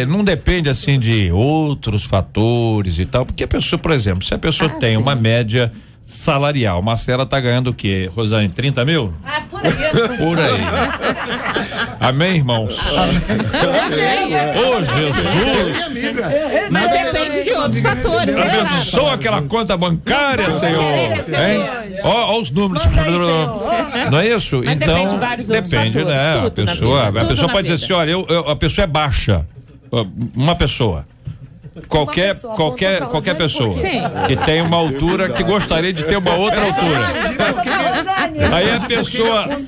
Não depende assim de outros fatores e tal, porque a pessoa, por exemplo, se a pessoa tem uma média salarial, Marcela tá ganhando o quê, Rosane? 30 mil? Por aí. Por aí. Amém, irmãos? Ô, Jesus! Mas depende de outros fatores, né? Abençoa aquela conta bancária, Senhor. Ó os números. Não é isso? Mas então, depende, né? A pessoa pode dizer assim, olha, a pessoa é baixa. Uma pessoa. Qualquer pessoa que tem uma altura que gostaria de ter uma outra altura. Aí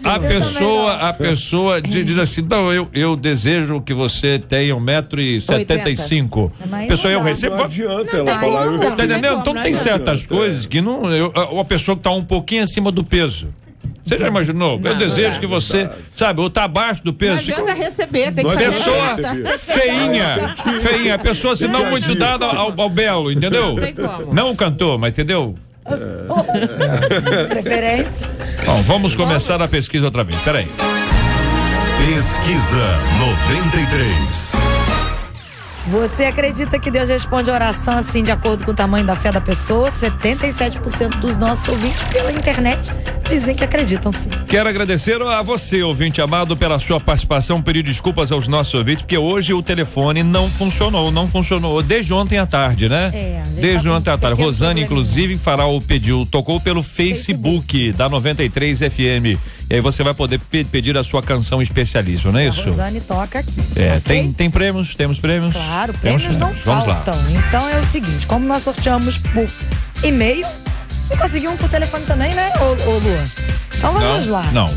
a pessoa diz assim, não, eu desejo que você tenha 1,75 m. A pessoa, eu recebo. Não adianta ela falar. Tá entendendo? Então tem certas coisas que não. Uma pessoa que tá um pouquinho acima do peso. Você já imaginou? Eu desejo que você, sabe, ou tá abaixo do peso. Não adianta receber, tem que fazer. Pessoa feinha, a pessoa assim, não muito dada ao belo, entendeu? Não tem como. Não cantou, mas entendeu? Preferência. Bom, vamos começar a pesquisa outra vez, peraí. Pesquisa 93. Você acredita que Deus responde a oração assim de acordo com o tamanho da fé da pessoa? 77% dos nossos ouvintes pela internet dizem que acreditam sim. Quero agradecer a você, ouvinte amado, pela sua participação, pedir desculpas aos nossos ouvintes, porque hoje o telefone não funcionou desde ontem à tarde, né? Desde ontem à tarde. Rosane, inclusive, tocou pelo Facebook da 93 FM. E aí você vai poder pedir a sua canção especialista, não é isso? A Rosane toca aqui. Okay? Tem prêmios, temos prêmios. Claro, prêmios não faltam. Então é o seguinte, como nós sorteamos por e-mail, e conseguimos por telefone também, né, ô Luan? Então vamos lá. Não,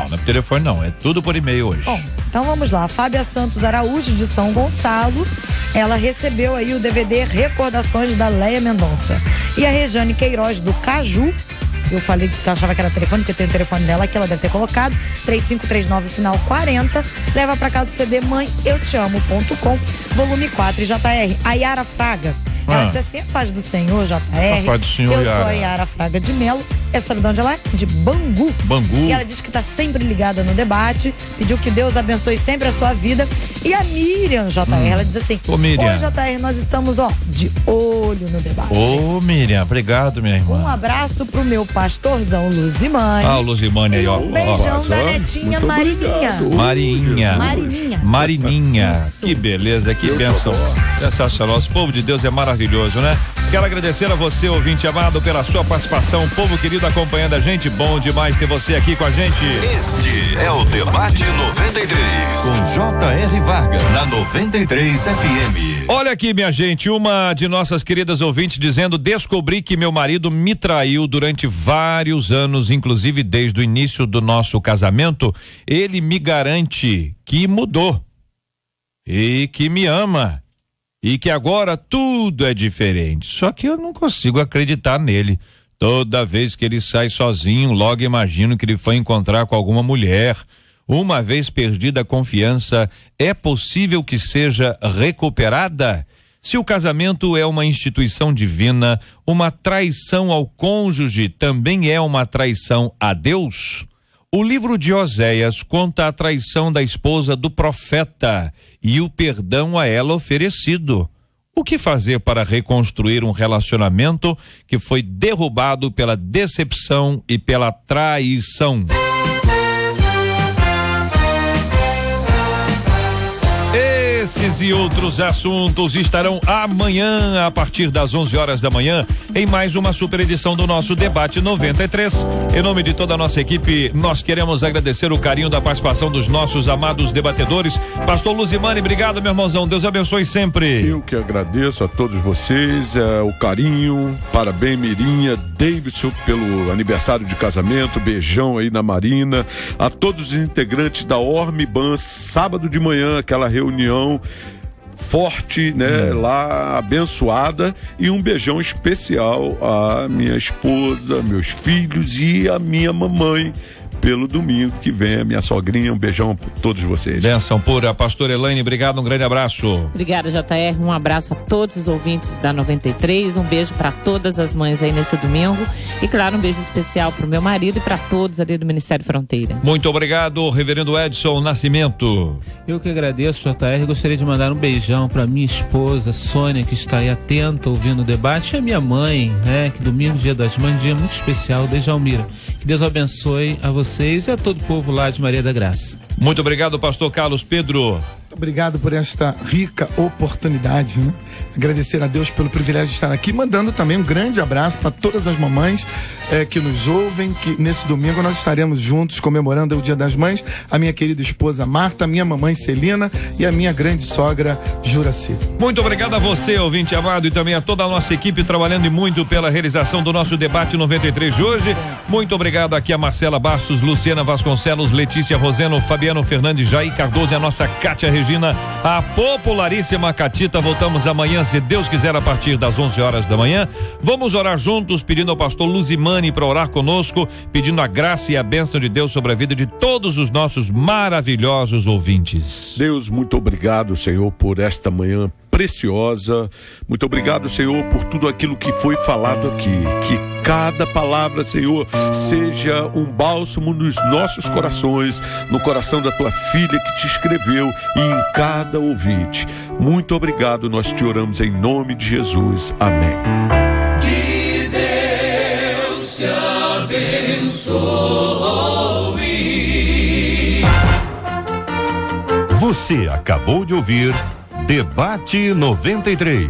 por telefone não, é tudo por e-mail hoje. Bom, então vamos lá. A Fábia Santos Araújo, de São Gonçalo, ela recebeu aí o DVD Recordações da Leia Mendonça. E a Rejane Queiroz, do Caju, eu falei que eu achava que era telefone, porque tem o telefone dela aqui, ela deve ter colocado, 3539 final 40, leva pra casa o CD Mãe Eu Te Amo.com, volume 4, JR. A Yara Fraga, ela disse assim, a paz do Senhor, JR. A paz do Senhor, eu sou a Yara Fraga de Melo. Essa sabe de onde ela é? De Bangu. E ela diz que tá sempre ligada no debate, pediu que Deus abençoe sempre a sua vida. E a Miriam, JR, ela diz assim, Miriam. Oi, JR, nós estamos, de olho no debate. Ô, Miriam, obrigado, minha irmã. Um abraço pro meu pastorzão Luzimane. O Luzimane aí, ó. Um beijão da netinha Marininha. Que beleza, que bênção. Sensacional. Nosso povo de Deus é maravilhoso, né? Quero agradecer a você, ouvinte amado, pela sua participação. Povo querido acompanhando a gente. Bom demais ter você aqui com a gente. Este é o Debate 93. Com J.R. Vargas, na 93 FM. Olha aqui, minha gente, uma de nossas queridas ouvintes dizendo: descobri que meu marido me traiu durante vários anos, inclusive desde o início do nosso casamento. Ele me garante que mudou e que me ama e que agora tudo é diferente. Só que eu não consigo acreditar nele. Toda vez que ele sai sozinho, logo imagino que ele foi encontrar com alguma mulher. Uma vez perdida a confiança, é possível que seja recuperada? Se o casamento é uma instituição divina, uma traição ao cônjuge também é uma traição a Deus? O livro de Oséias conta a traição da esposa do profeta e o perdão a ela oferecido. O que fazer para reconstruir um relacionamento que foi derrubado pela decepção e pela traição? Esses e outros assuntos estarão amanhã, a partir das 11 horas da manhã, em mais uma super edição do nosso Debate 93. Em nome de toda a nossa equipe, nós queremos agradecer o carinho da participação dos nossos amados debatedores. Pastor Luzimani, obrigado, meu irmãozão. Deus abençoe sempre. Eu que agradeço a todos vocês, o carinho. Parabéns, Mirinha, Davidson, pelo aniversário de casamento. Beijão aí na Marina. A todos os integrantes da Ormiban, sábado de manhã, aquela reunião forte, né, lá abençoada, e um beijão especial à minha esposa, meus filhos e à minha mamãe. Pelo domingo que vem, a minha sogrinha. Um beijão para todos vocês. Bênção pura. Pastor Elaine, obrigado, um grande abraço. Obrigada, JR, um abraço a todos os ouvintes da 93, um beijo para todas as mães aí nesse domingo e, claro, um beijo especial para o meu marido e para todos ali do Ministério Fronteira. Muito obrigado, reverendo Edson Nascimento. Eu que agradeço, JR, gostaria de mandar um beijão para minha esposa, Sônia, que está aí atenta, ouvindo o debate, e a minha mãe, né, que domingo, dia das mães, um dia muito especial, desde Almira. Que Deus abençoe a vocês e a todo o povo lá de Maria da Graça. Muito obrigado, pastor Carlos Pedro. Obrigado por esta rica oportunidade, né? Agradecer a Deus pelo privilégio de estar aqui, mandando também um grande abraço para todas as mamães que nos ouvem, que nesse domingo nós estaremos juntos comemorando o Dia das Mães, a minha querida esposa Marta, a minha mamãe Celina e a minha grande sogra Juraci. Muito obrigado a você, ouvinte amado, e também a toda a nossa equipe trabalhando e muito pela realização do nosso Debate 93 de hoje. Muito obrigado aqui a Marcela Bastos, Luciana Vasconcelos, Letícia Roseno, Fabiano Fernandes, Jair Cardoso e a nossa Cátia Regina, a popularíssima Catita. Voltamos amanhã, se Deus quiser, a partir das 11 horas da manhã. Vamos orar juntos, pedindo ao pastor Luzimani para orar conosco, pedindo a graça e a bênção de Deus sobre a vida de todos os nossos maravilhosos ouvintes. Deus, muito obrigado, Senhor, por esta manhã preciosa. Muito obrigado, Senhor, por tudo aquilo que foi falado aqui. Que cada palavra, Senhor, seja um bálsamo nos nossos corações, no coração da tua filha que te escreveu e em cada ouvinte. Muito obrigado, nós te oramos em nome de Jesus. Amém. Que Deus te abençoe. Você acabou de ouvir Debate 93.